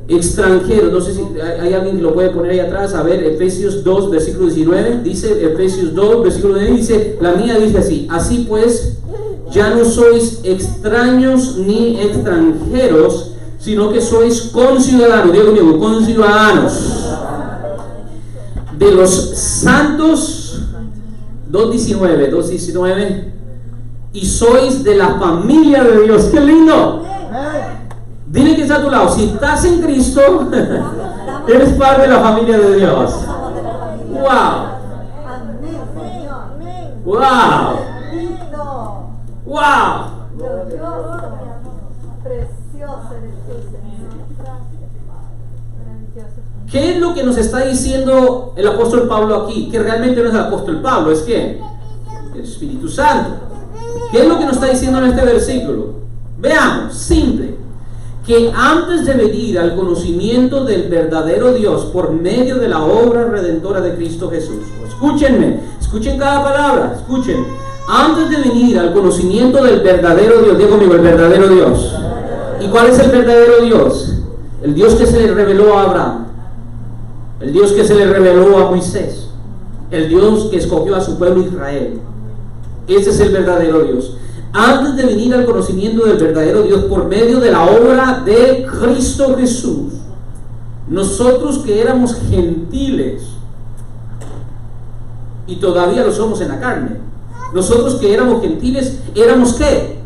Extranjeros. No sé si hay alguien que lo puede poner ahí atrás. A ver, Efesios 2, versículo 19. Dice, Efesios 2, versículo 19. Dice, la mía dice así. Así pues, ya no sois extraños ni extranjeros, sino que sois conciudadanos. Digo conmigo, conciudadanos de los santos. 2.19, y sois de la familia de Dios. ¡Qué lindo! Dile que está a tu lado, si estás en Cristo, eres parte de la familia de Dios. ¡Wow! ¡Wow! ¡Wow! ¿Qué es lo que nos está diciendo el apóstol Pablo aquí? Que realmente no es el apóstol Pablo, es que el Espíritu Santo. ¿Qué es lo que nos está diciendo en este versículo? Veamos, simple, que antes de venir al conocimiento del verdadero Dios por medio de la obra redentora de Cristo Jesús, escúchenme, escuchen cada palabra, escuchen. Antes de venir al conocimiento del verdadero Dios, digo conmigo, el verdadero Dios. ¿Y cuál es el verdadero Dios? El Dios que se le reveló a Abraham, el Dios que se le reveló a Moisés, el Dios que escogió a su pueblo Israel. Ese es el verdadero Dios. Antes de venir al conocimiento del verdadero Dios por medio de la obra de Cristo Jesús, nosotros que éramos gentiles, y todavía lo somos en la carne, nosotros que éramos gentiles, éramos ¿qué?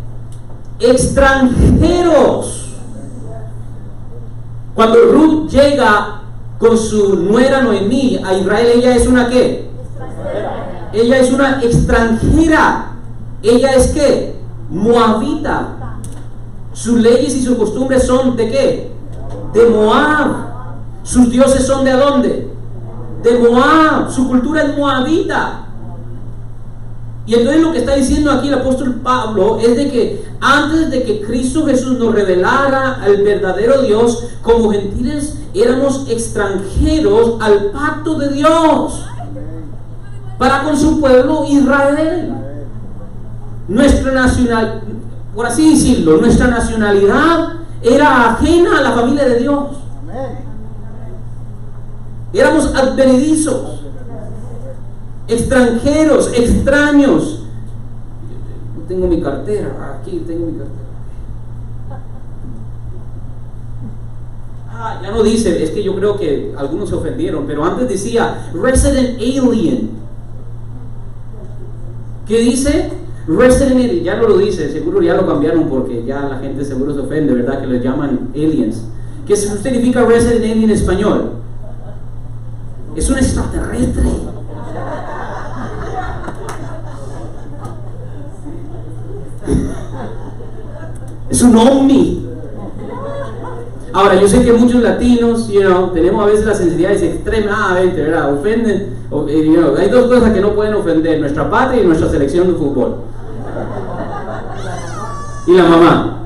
Extranjeros. Cuando Ruth llega con su nuera Noemí a Israel, ella es una ¿qué? Ella es una extranjera. Ella es ¿qué? Moabita. Sus leyes y sus costumbres son ¿de qué? De Moab. Sus dioses son ¿de dónde? De Moab. Su cultura es moabita. Y entonces lo que está diciendo aquí el apóstol Pablo es de que antes de que Cristo Jesús nos revelara al verdadero Dios, como gentiles éramos extranjeros al pacto de Dios para con su pueblo Israel. Nuestra nacionalidad, por así decirlo, nuestra nacionalidad era ajena a la familia de Dios. Éramos advenedizos, extranjeros, extraños. Tengo mi cartera, aquí tengo mi cartera. Ya no dice, es que yo creo que algunos se ofendieron, pero antes decía resident alien. ¿Qué dice? Resident alien, ya no lo dice, seguro ya lo cambiaron porque ya la gente seguro se ofende, ¿verdad? Que les llaman aliens. ¿Qué significa resident alien en español? Es un extraterrestre. Es un ovni. Ahora, yo sé que muchos latinos, tenemos a veces las sensibilidades extremadamente, ¿verdad? Ofenden. Hay dos cosas que no pueden ofender: nuestra patria y nuestra selección de fútbol. Y la mamá.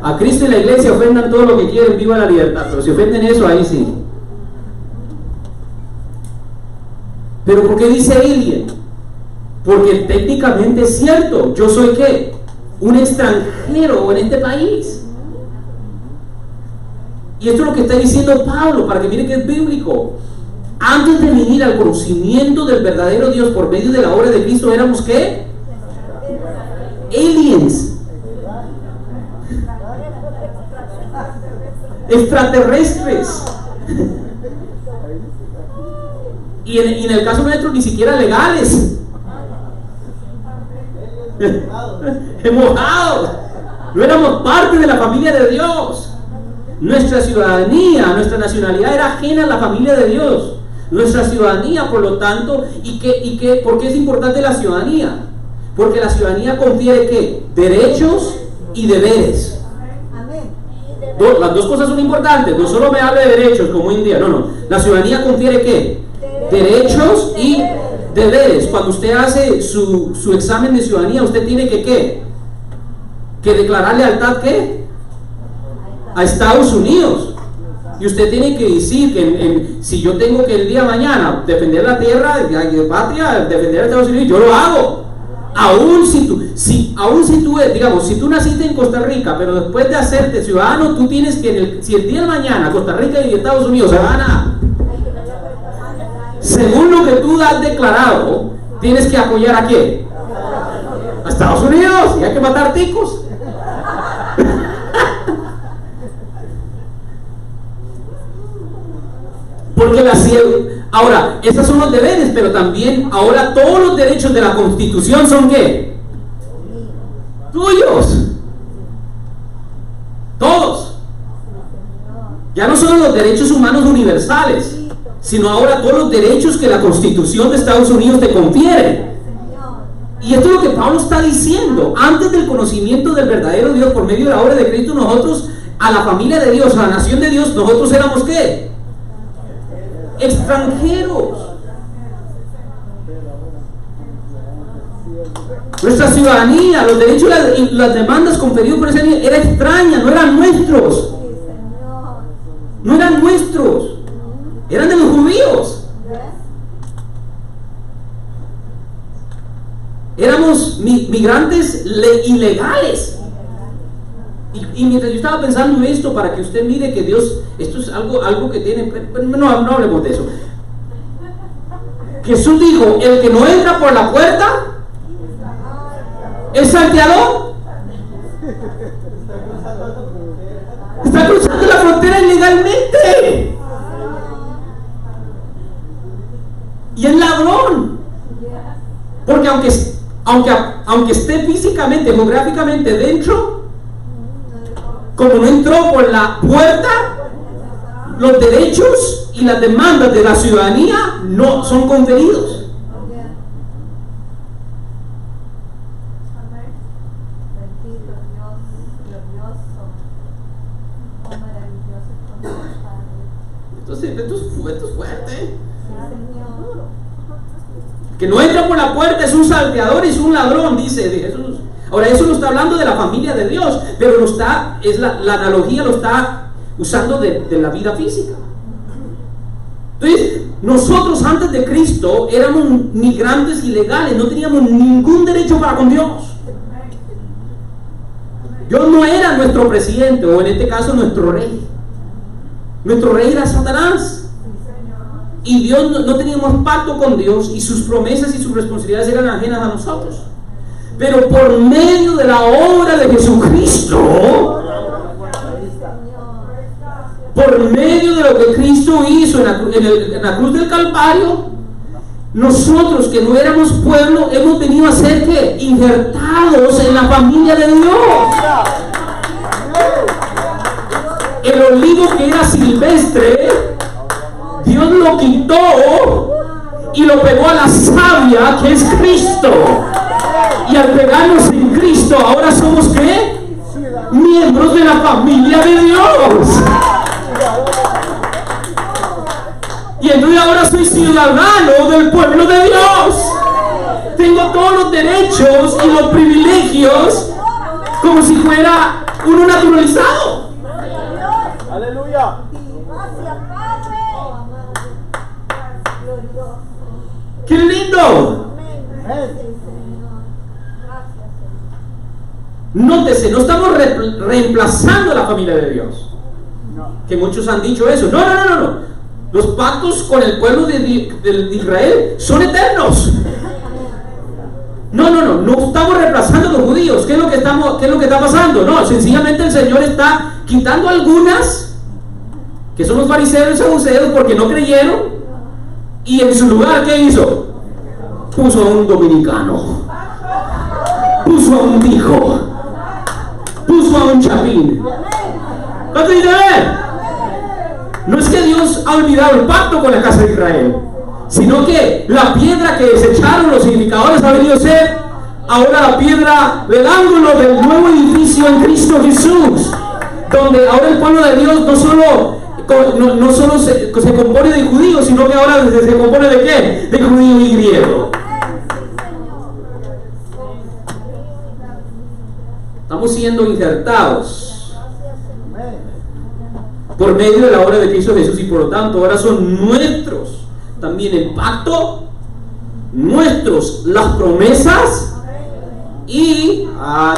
A Cristo y la iglesia ofendan todo lo que quieren, viva la libertad. Pero si ofenden eso, ahí sí. ¿Pero por qué dice alien? Porque técnicamente es cierto. Yo soy ¿qué? Un extranjero en este país. Y esto es lo que está diciendo Pablo, para que miren que es bíblico. Antes de venir al conocimiento del verdadero Dios por medio de la obra de Cristo, éramos ¿qué? Aliens. Extraterrestres. Y en el caso nuestro ni siquiera legales. Mojados. No éramos parte de la familia de Dios. Nuestra ciudadanía, nuestra nacionalidad era ajena a la familia de Dios. Nuestra ciudadanía, por lo tanto, ¿por qué es importante la ciudadanía? Porque la ciudadanía confiere ¿qué? Derechos y deberes. Las dos cosas son importantes. No solo me habla de derechos como hoy en día, no. La ciudadanía confiere ¿qué? Derechos y deberes. Cuando usted hace su examen de ciudadanía, usted tiene que ¿qué? Que declarar lealtad ¿qué? A Estados Unidos. Y usted tiene que decir que si yo tengo que el día de mañana defender la tierra de patria, defender a Estados Unidos, yo lo hago. Aún si tú, digamos, si tú naciste en Costa Rica, pero después de hacerte ciudadano, tú tienes que, si el día de mañana Costa Rica y Estados Unidos se van según lo que tú has declarado, tienes que apoyar ¿a quién? A Estados Unidos. Y hay que matar ticos. Porque ahora, esos son los deberes, pero también ahora todos los derechos de la Constitución son ¿qué? Tuyos. Todos. Ya no son los derechos humanos universales, sino ahora todos los derechos que la Constitución de Estados Unidos te confiere. Y esto es lo que Pablo está diciendo. Antes del conocimiento del verdadero Dios por medio de la obra de Cristo, nosotros, a la familia de Dios, a la nación de Dios, nosotros éramos ¿qué? Extranjeros. Nuestra ciudadanía, los derechos y las demandas conferidos por esa ley era extraña, no eran nuestros. No eran nuestros. Eran de los judíos. Éramos migrantes ilegales. Y mientras yo estaba pensando en esto, para que usted mire que Dios, esto es algo que tiene, pero no hablemos de eso. Jesús dijo, el que no entra por la puerta es salteador. Está cruzando la frontera ilegalmente. Y es ladrón. Porque aunque esté físicamente, geográficamente dentro, como no entró por la puerta, los derechos y las demandas de la ciudadanía no son conferidos. Entonces, esto es fuerte. Que no entra por la puerta es un salteador y es un ladrón, dice Jesús. Ahora, eso no está hablando de la familia de Dios, pero la analogía lo está usando de la vida física. Entonces, nosotros antes de Cristo éramos migrantes ilegales, no teníamos ningún derecho para con Dios. Dios no era nuestro presidente, o en este caso nuestro rey. Nuestro rey era Satanás. Y Dios no teníamos pacto con Dios, y sus promesas y sus responsabilidades eran ajenas a nosotros. Pero por medio de la obra de Jesucristo, por medio de lo que Cristo hizo en la cruz del Calvario, nosotros que no éramos pueblo hemos venido a ser ¿qué? Injertados en la familia de Dios. El olivo que era silvestre, Dios lo quitó y lo pegó a la savia que es Cristo. Y al pegarnos en Cristo, ahora somos ¿qué? Miembros de la familia de Dios. Y entonces ahora soy ciudadano del pueblo de Dios. Tengo todos los derechos y los privilegios como si fuera uno naturalizado. Aleluya. ¡Qué lindo! Nótese, no estamos reemplazando a la familia de Dios. Que muchos han dicho eso. No. Los pactos con el pueblo de Israel son eternos. No estamos reemplazando a los judíos. ¿Qué es lo que está pasando? No, sencillamente el Señor está quitando algunas, que son los fariseos y saduceos, porque no creyeron. Y en su lugar, ¿qué hizo? Puso a un dominicano, puso a un tico, puso a un chapín. ¿Cuánto dice? No es que Dios ha olvidado el pacto con la casa de Israel, sino que la piedra que desecharon los edificadores ha venido a ser ahora la piedra del ángulo del nuevo edificio en Cristo Jesús, donde ahora el pueblo de Dios no solo se compone de judíos, sino que ahora se compone de ¿qué? De judío y griego. Estamos siendo injertados por medio de la obra de Cristo Jesús, y por lo tanto ahora son nuestros también el pacto, nuestros las promesas, y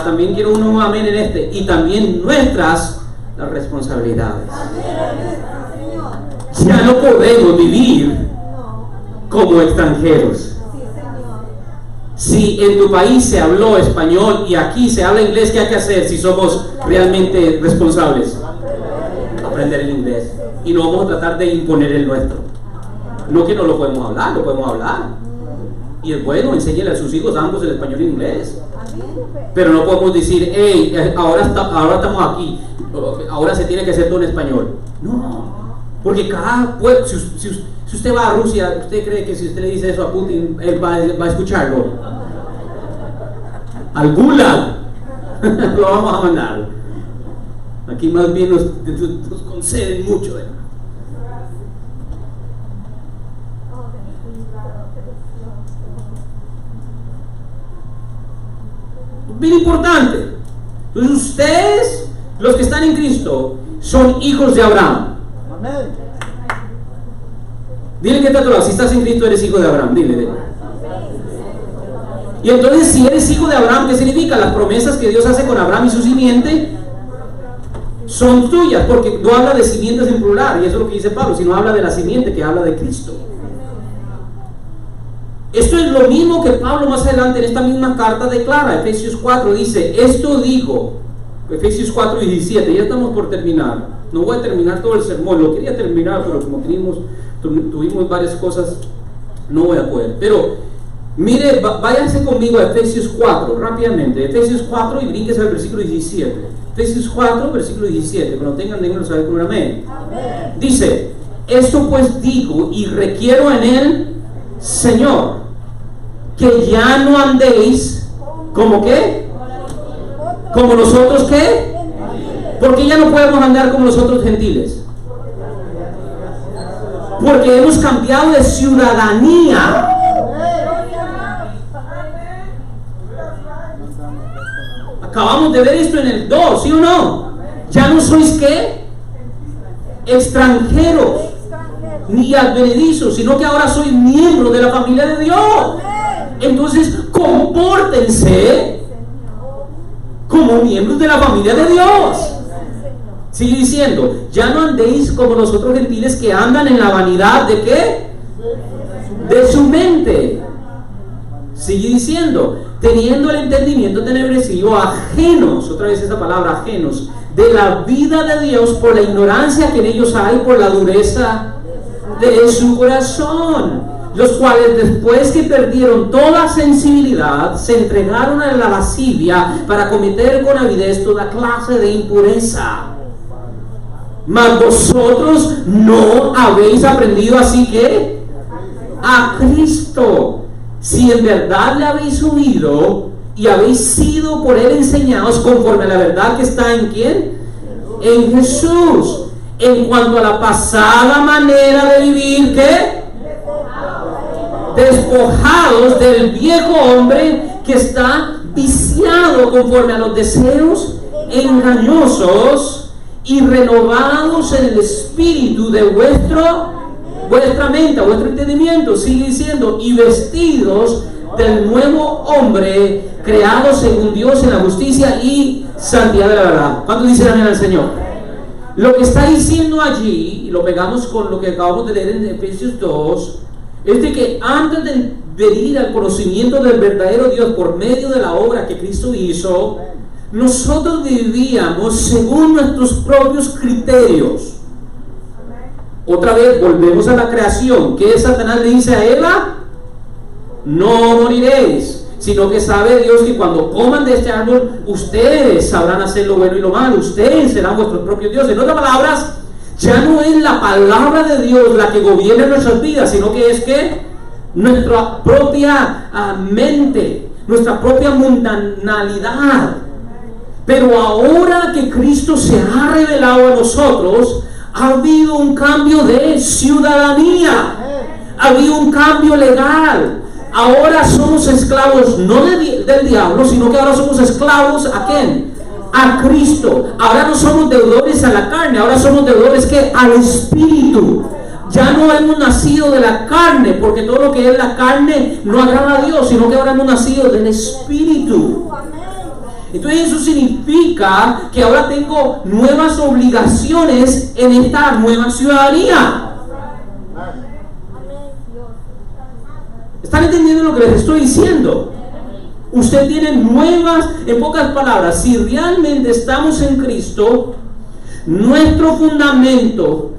también quiero un amén en este, y también nuestras las responsabilidades. Ya no podemos vivir como extranjeros. Si en tu país se habló español y aquí se habla inglés, ¿qué hay que hacer si somos realmente responsables? Aprender el inglés. Y no vamos a tratar de imponer el nuestro. No que no lo podemos hablar, lo podemos hablar. Y es bueno, enséñale a sus hijos ambos el español y el inglés. Pero no podemos decir, hey, ahora estamos aquí, ahora se tiene que hacer todo en español. No, porque cada pueblo, si usted va a Rusia, ¿usted cree que si usted le dice eso a Putin, él va a escucharlo? Al Gulag lo vamos a mandar. Aquí más bien nos conceden mucho. Bien importante. Entonces ustedes, los que están en Cristo, son hijos de Abraham. Amén. Dile que está a tu lado, si estás en Cristo eres hijo de Abraham, dile. Y entonces si eres hijo de Abraham, ¿qué significa? Las promesas que Dios hace con Abraham y su simiente son tuyas, porque no habla de simientes en plural, y eso es lo que dice Pablo, sino habla de la simiente que habla de Cristo. Esto es lo mismo que Pablo más adelante en esta misma carta declara. Efesios 4 dice, esto digo, Efesios 4 y 17, ya estamos por terminar, no voy a terminar todo el sermón, lo quería terminar, pero como tuvimos varias cosas, no voy a poder. Pero mire, váyanse conmigo a Efesios 4 rápidamente, Efesios 4 y brínquese al versículo 17. Efesios 4 versículo 17, cuando tengan, déjenlo saber con un amén. Dice, esto pues digo y requiero en el Señor, que ya no andéis como qué, como nosotros qué, porque ya no podemos andar como los otros gentiles, porque hemos cambiado de ciudadanía. Acabamos de ver esto en el 2, ¿sí o no? Ya no sois qué, extranjeros ni advenedizos, sino que ahora soy miembro de la familia de Dios. Entonces compórtense como miembros de la familia de Dios. Sigue diciendo, ya no andéis como los otros gentiles que andan en la vanidad de ¿qué? De su mente. Sigue diciendo, teniendo el entendimiento tenebrecido, ajenos, otra vez esa palabra, ajenos, de la vida de Dios por la ignorancia que en ellos hay, por la dureza de su corazón, los cuales después que perdieron toda sensibilidad se entregaron a la lascivia para cometer con avidez toda clase de impureza. Mas vosotros no habéis aprendido así que a Cristo, si en verdad le habéis oído y habéis sido por él enseñados conforme a la verdad que está en ¿quién? En Jesús. En cuanto a la pasada manera de vivir, ¿qué? Despojados del viejo hombre que está viciado conforme a los deseos engañosos y renovados en el espíritu de vuestra mente, vuestro entendimiento. Sigue diciendo, y vestidos del nuevo hombre creado según Dios en la justicia y santidad de la verdad. ¿Cuántos dicen amén al Señor? Lo que está diciendo allí, y lo pegamos con lo que acabamos de leer en Efesios 2, es de que antes de venir al conocimiento del verdadero Dios por medio de la obra que Cristo hizo, nosotros vivíamos según nuestros propios criterios. Otra vez volvemos a la creación. ¿Qué Satanás le dice a Eva? No moriréis, sino que sabe Dios que cuando coman de este árbol, ustedes sabrán hacer lo bueno y lo malo, ustedes serán vuestros propios dioses. En otras palabras, ya no es la palabra de Dios la que gobierna nuestras vidas, sino que es que nuestra propia mente, nuestra propia mundanalidad. Pero ahora que Cristo se ha revelado a nosotros, ha habido un cambio de ciudadanía, ha habido un cambio legal. Ahora somos esclavos no del diablo, sino que ahora somos esclavos ¿a quién? A Cristo. Ahora no somos deudores a la carne, ahora somos deudores ¿qué? Al Espíritu. Ya no hemos nacido de la carne, porque todo lo que es la carne no agrada a Dios, sino que ahora hemos nacido del Espíritu. Entonces eso significa que ahora tengo nuevas obligaciones en esta nueva ciudadanía. ¿Están entendiendo lo que les estoy diciendo? Usted tiene nuevas, en pocas palabras, si realmente estamos en Cristo, nuestro fundamento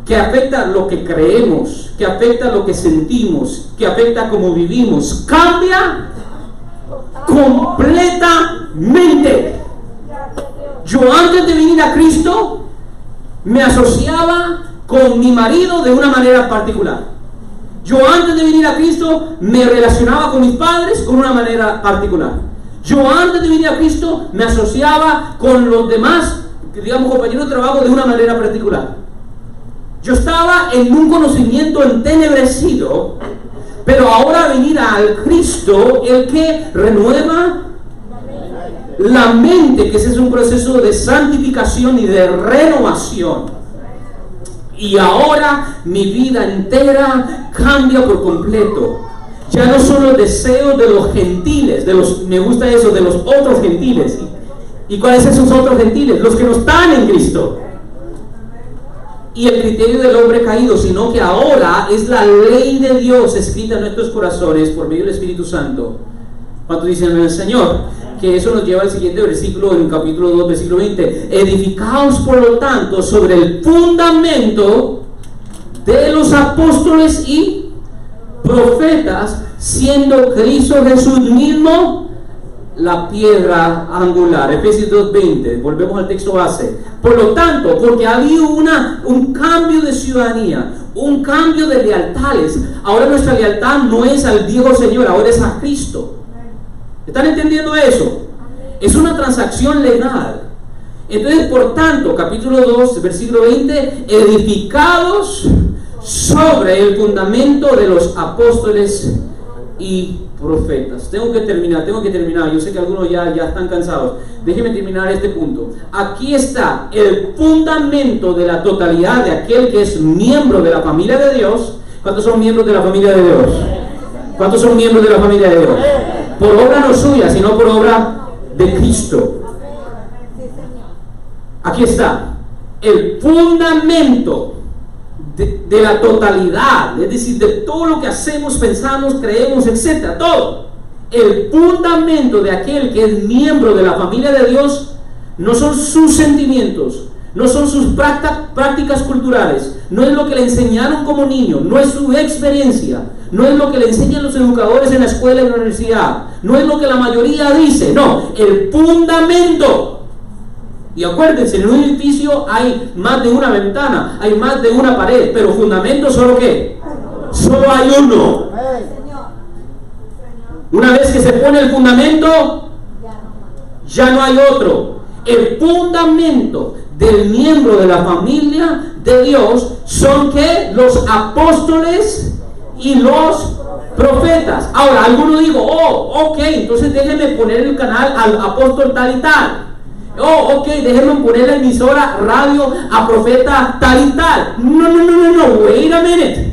que afecta lo que creemos, que afecta lo que sentimos, que afecta cómo vivimos, cambia completamente. Yo antes de venir a Cristo me asociaba con mi marido de una manera particular. Yo antes de venir a Cristo me relacionaba con mis padres con una manera particular. Yo antes de venir a Cristo me asociaba con los demás, digamos, compañeros de trabajo de una manera particular. Yo estaba en un conocimiento entenebrecido, pero ahora venir al Cristo, el que renueva la mente, que ese es un proceso de santificación y de renovación. Y ahora mi vida entera cambia por completo. Ya no son los deseos de los gentiles, me gusta eso, de los otros gentiles. ¿Y cuáles son esos otros gentiles? Los que no están en Cristo. Y el criterio del hombre caído, sino que ahora es la ley de Dios escrita en nuestros corazones por medio del Espíritu Santo. ¿Cuántos dicen el Señor? Que eso nos lleva al siguiente versículo, en el capítulo 2, versículo 20. Edificaos por lo tanto sobre el fundamento de los apóstoles y profetas, siendo Cristo Jesús mismo la piedra angular. Efesios 2:20, volvemos al texto base. Por lo tanto, porque ha habido un cambio de ciudadanía, un cambio de lealtades. Ahora nuestra lealtad no es al viejo Señor, ahora es a Cristo. ¿Están entendiendo eso? Es una transacción legal. Entonces, por tanto, capítulo 2, versículo 20, edificados sobre el fundamento de los apóstoles y profetas. Tengo que terminar. Yo sé que algunos ya están cansados. Déjenme terminar este punto. Aquí está el fundamento de la totalidad de aquel que es miembro de la familia de Dios. ¿Cuántos son miembros de la familia de Dios? ¿Cuántos son miembros de la familia de Dios? Por obra no suya, sino por obra de Cristo. Aquí está el fundamento de la totalidad, es decir, de todo lo que hacemos, pensamos, creemos, etcétera, todo. El fundamento de aquel que es miembro de la familia de Dios no son sus sentimientos, no son sus prácticas culturales, no es lo que le enseñaron como niño, no es su experiencia, no es lo que le enseñan los educadores en la escuela y en la universidad, no es lo que la mayoría dice, no, el fundamento. Y acuérdense, en un edificio hay más de una ventana, hay más de una pared, pero fundamento solo ¿qué? Solo hay uno. Una vez que se pone el fundamento, ya no hay otro. El fundamento del miembro de la familia de Dios son ¿qué? Los apóstoles y los profetas. Ahora, alguno digo, ok, entonces déjenme poner el canal al apóstol tal y tal. Ok, déjenme poner la emisora radio a profeta tal y tal. No, wait a minute.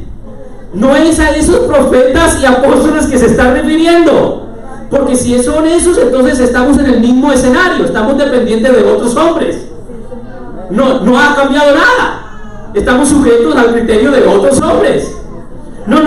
No es a esos profetas y apóstoles que se están refiriendo. Porque si son esos, entonces estamos en el mismo escenario, estamos dependientes de otros hombres. No ha cambiado nada. Estamos sujetos al criterio de otros hombres. No.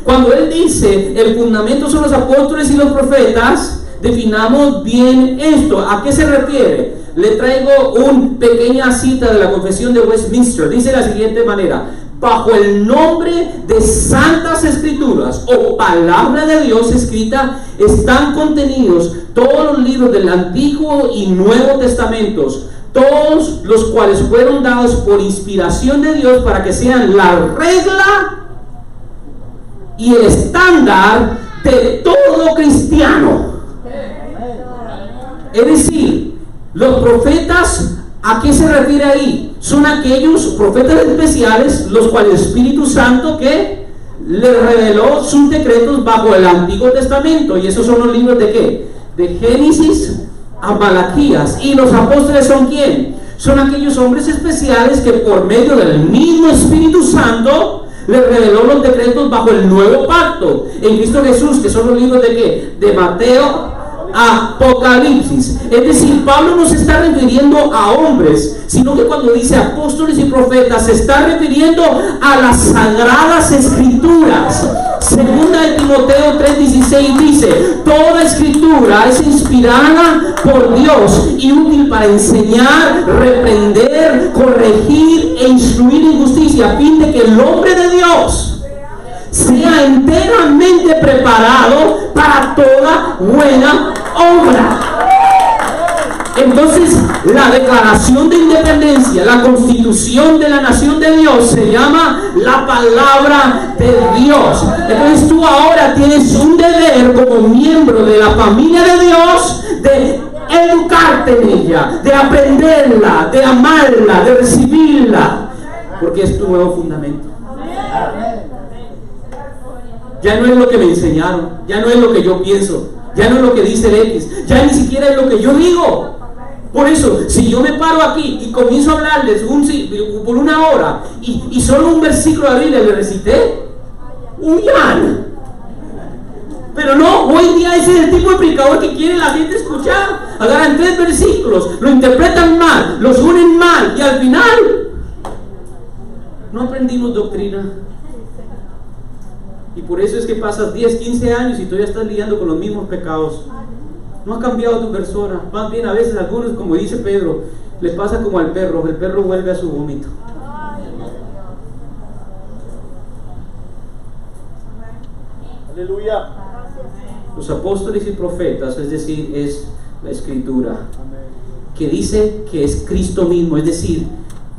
Cuando él dice el fundamento son los apóstoles y los profetas, definamos bien esto. ¿A qué se refiere? Le traigo una pequeña cita de la Confesión de Westminster. Dice de la siguiente manera: bajo el nombre de Santas Escrituras o Palabra de Dios escrita están contenidos todos los libros del Antiguo y Nuevo Testamentos, todos los cuales fueron dados por inspiración de Dios para que sean la regla y el estándar de todo cristiano. Es decir, los profetas, ¿a qué se refiere ahí? Son aquellos profetas especiales, los cuales el Espíritu Santo que les reveló sus decretos bajo el Antiguo Testamento. Y esos son los libros de ¿qué? De Génesis a Malaquías. ¿Y los apóstoles son quién? Son aquellos hombres especiales que por medio del mismo Espíritu Santo les reveló los decretos bajo el nuevo pacto en Cristo Jesús, que son los libros de ¿qué? De Mateo, Apocalipsis. Es decir, Pablo no se está refiriendo a hombres, sino que cuando dice apóstoles y profetas se está refiriendo a las sagradas escrituras. Segunda de Timoteo 3:16 dice: toda escritura es inspirada por Dios y útil para enseñar, reprender, corregir e instruir en justicia, a fin de que el hombre de Dios sea enteramente preparado para toda buena obra. Entonces, la Declaración de Independencia, la Constitución de la Nación de Dios, se llama la Palabra de Dios. Entonces tú ahora tienes un deber como miembro de la familia de Dios de educarte en ella, de aprenderla, de amarla, de recibirla, porque es tu nuevo fundamento. Ya no es lo que me enseñaron, ya no es lo que yo pienso, ya no es lo que dice el X, ya ni siquiera es lo que yo digo. Por eso, si yo me paro aquí y comienzo a hablarles por una hora y solo un versículo de la Biblia le recité, huyan. Pero no, hoy día ese es el tipo de predicador que quiere la gente escuchar. Agarran 3 versículos, lo interpretan mal, los unen mal y al final no aprendimos doctrina. Y por eso es que pasas 10, 15 años y todavía estás lidiando con los mismos pecados. No ha cambiado tu persona. Más bien a veces a algunos, como dice Pedro, les pasa como al perro. El perro vuelve a su vómito. Aleluya. Los apóstoles y profetas, es decir, es la escritura, que dice que es Cristo mismo. Es decir,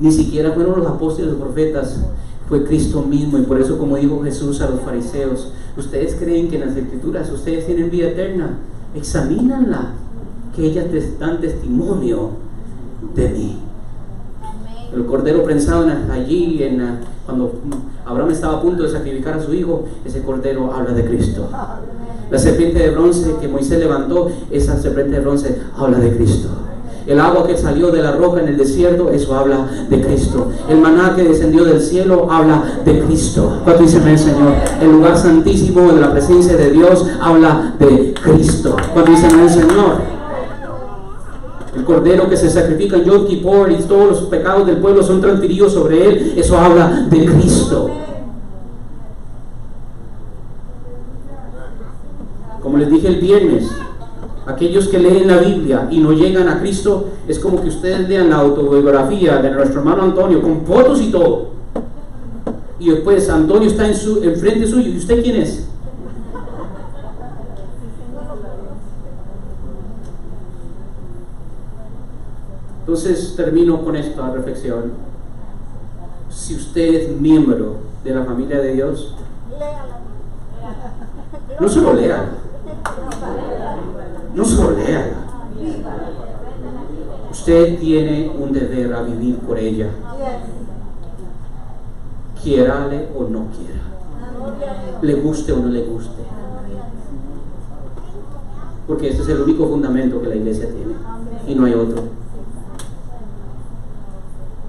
ni siquiera fueron los apóstoles y los profetas, fue Cristo mismo. Y por eso, como dijo Jesús a los fariseos, ustedes creen que en las escrituras ustedes tienen vida eterna, examínanla, que ellas te dan testimonio de mí. El cordero prensado allí cuando Abraham estaba a punto de sacrificar a su hijo, ese cordero habla de Cristo. La serpiente de bronce que Moisés levantó, esa serpiente de bronce habla de Cristo. El agua que salió de la roca en el desierto, eso habla de Cristo. El maná que descendió del cielo habla de Cristo. ¿Cuánto dice amén, Señor? El lugar santísimo de la presencia de Dios habla de Cristo. ¿Cuánto dice amén, Señor? El cordero que se sacrifica en Yom Kippur y todos los pecados del pueblo son transferidos sobre él, eso habla de Cristo. Como les dije el viernes, aquellos que leen la Biblia y no llegan a Cristo, es como que ustedes lean la autobiografía de nuestro hermano Antonio con fotos y todo, y después Antonio está enfrente suyo, ¿y usted quién es? Entonces termino con esta reflexión. Si usted es miembro de la familia de Dios, no solo léala, no solo léala, usted tiene un deber a vivir por ella, quiérale o no quiera, le guste o no le guste, porque este es el único fundamento que la iglesia tiene y no hay otro.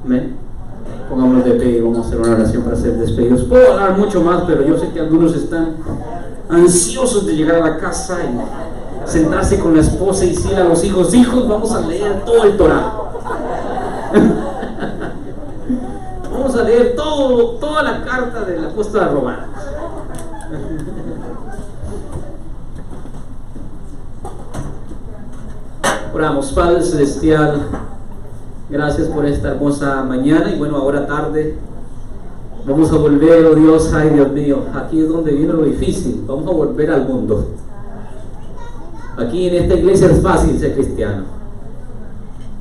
Amén. Pongámonos de pie y vamos a hacer una oración para ser despedidos. Puedo hablar mucho más, pero yo sé que algunos están ansiosos de llegar a la casa y sentarse con la esposa y decir a los hijos: hijos, vamos a leer todo el Torá. Vamos a leer toda la carta de la apóstola romana. Oramos. Padre Celestial, gracias por esta hermosa mañana y bueno, ahora tarde. Vamos a volver, oh Dios, ay Dios mío, aquí es donde viene lo difícil. Vamos a volver al mundo. Aquí en esta iglesia es fácil ser cristiano.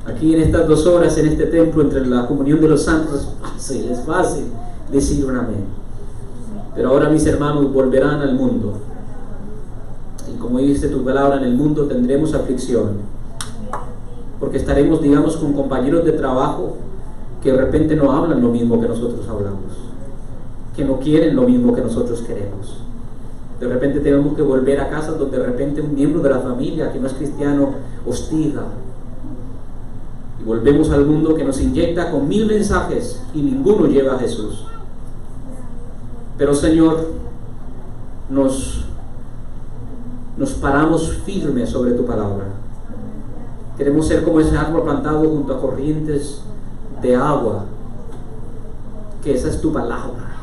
Aquí en estas 2 horas en este templo entre la comunión de los santos es fácil decir un amén. Pero ahora mis hermanos volverán al mundo. Y como dice tu palabra, en el mundo tendremos aflicción. Porque estaremos, digamos, con compañeros de trabajo que de repente no hablan lo mismo que nosotros hablamos, que no quieren lo mismo que nosotros queremos. De repente tenemos que volver a casa donde de repente un miembro de la familia que no es cristiano hostiga. Y volvemos al mundo que nos inyecta con 1000 mensajes y ninguno lleva a Jesús. Pero Señor, nos paramos firmes sobre tu palabra. Queremos ser como ese árbol plantado junto a corrientes de agua, que esa es tu palabra.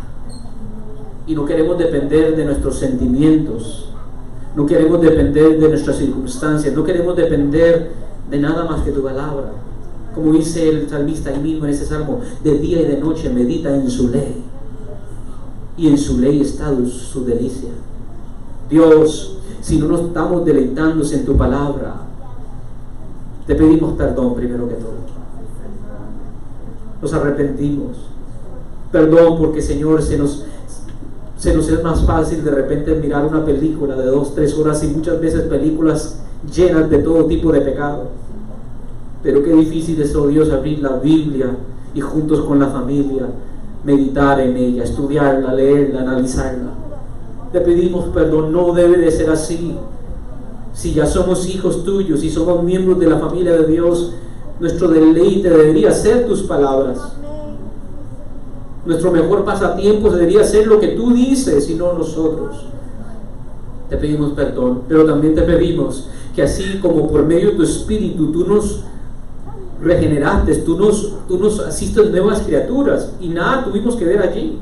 Y no queremos depender de nuestros sentimientos, no queremos depender de nuestras circunstancias, no queremos depender de nada más que tu palabra. Como dice el salmista ahí mismo en ese salmo: de día y de noche medita en su ley, y en su ley está su delicia. Dios, si no nos estamos deleitándose en tu palabra, te pedimos perdón primero que todo. Nos arrepentimos. Perdón porque, Señor, se nos es más fácil de repente mirar una película de 2-3 horas y muchas veces películas llenas de todo tipo de pecado. Pero qué difícil es, oh Dios, abrir la Biblia y juntos con la familia meditar en ella, estudiarla, leerla, analizarla. Te pedimos perdón, no debe de ser así. Si ya somos hijos tuyos y somos miembros de la familia de Dios, nuestro deleite debería ser tus palabras. Nuestro mejor pasatiempo debería ser lo que tú dices y no nosotros. te pedimos perdón, pero también te pedimos que así como por medio de tu Espíritu tú nos regeneraste, tú nos hiciste nuevas criaturas y nada tuvimos que ver allí,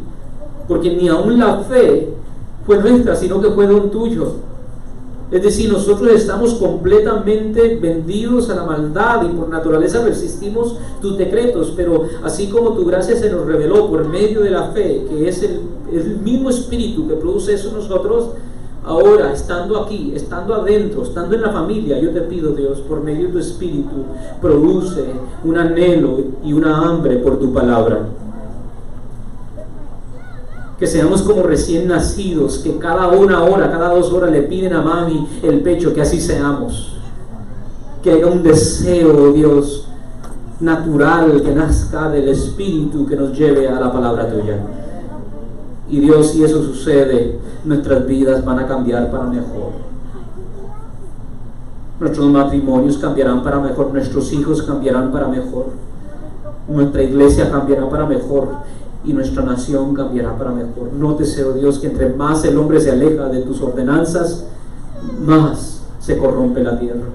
porque ni aún la fe fue nuestra, sino que fue don tuyo. Es decir, nosotros estamos completamente vendidos a la maldad y por naturaleza resistimos tus decretos, pero así como tu gracia se nos reveló por medio de la fe, que es el mismo Espíritu que produce eso en nosotros, ahora, estando aquí, estando adentro, estando en la familia, yo te pido, Dios, por medio de tu Espíritu, produce un anhelo y una hambre por tu palabra. Que seamos como recién nacidos, que cada 1 hora, cada 2 horas le piden a mami el pecho, que así seamos. Que haya un deseo, Dios, natural, que nazca del Espíritu, que nos lleve a la palabra tuya. Y Dios, si eso sucede, nuestras vidas van a cambiar para mejor. Nuestros matrimonios cambiarán para mejor, nuestros hijos cambiarán para mejor, nuestra iglesia cambiará para mejor y nuestra nación cambiará para mejor. No deseo, Dios, que entre más el hombre se aleja de tus ordenanzas, más se corrompe la tierra.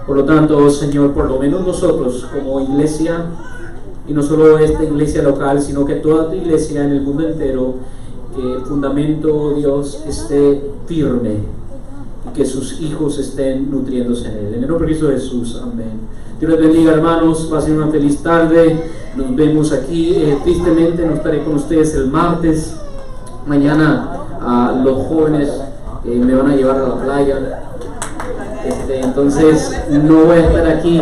Por lo tanto, oh Señor, por lo menos nosotros como iglesia, y no solo esta iglesia local, sino que toda tu iglesia en el mundo entero, que el fundamento, Dios, esté firme y que sus hijos estén nutriéndose en él. En el nombre de Cristo Jesús, amén. Dios les bendiga, hermanos, pasen una feliz tarde. Nos vemos aquí. Tristemente no estaré con ustedes el martes. Mañana los jóvenes me van a llevar a la playa. Entonces no voy a estar aquí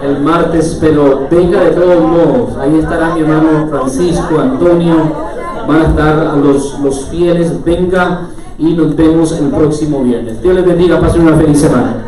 el martes, pero venga de todos modos. Ahí estará mi hermano Francisco, Antonio, van a estar los fieles. Venga y nos vemos el próximo viernes. Dios les bendiga, pasen una feliz semana.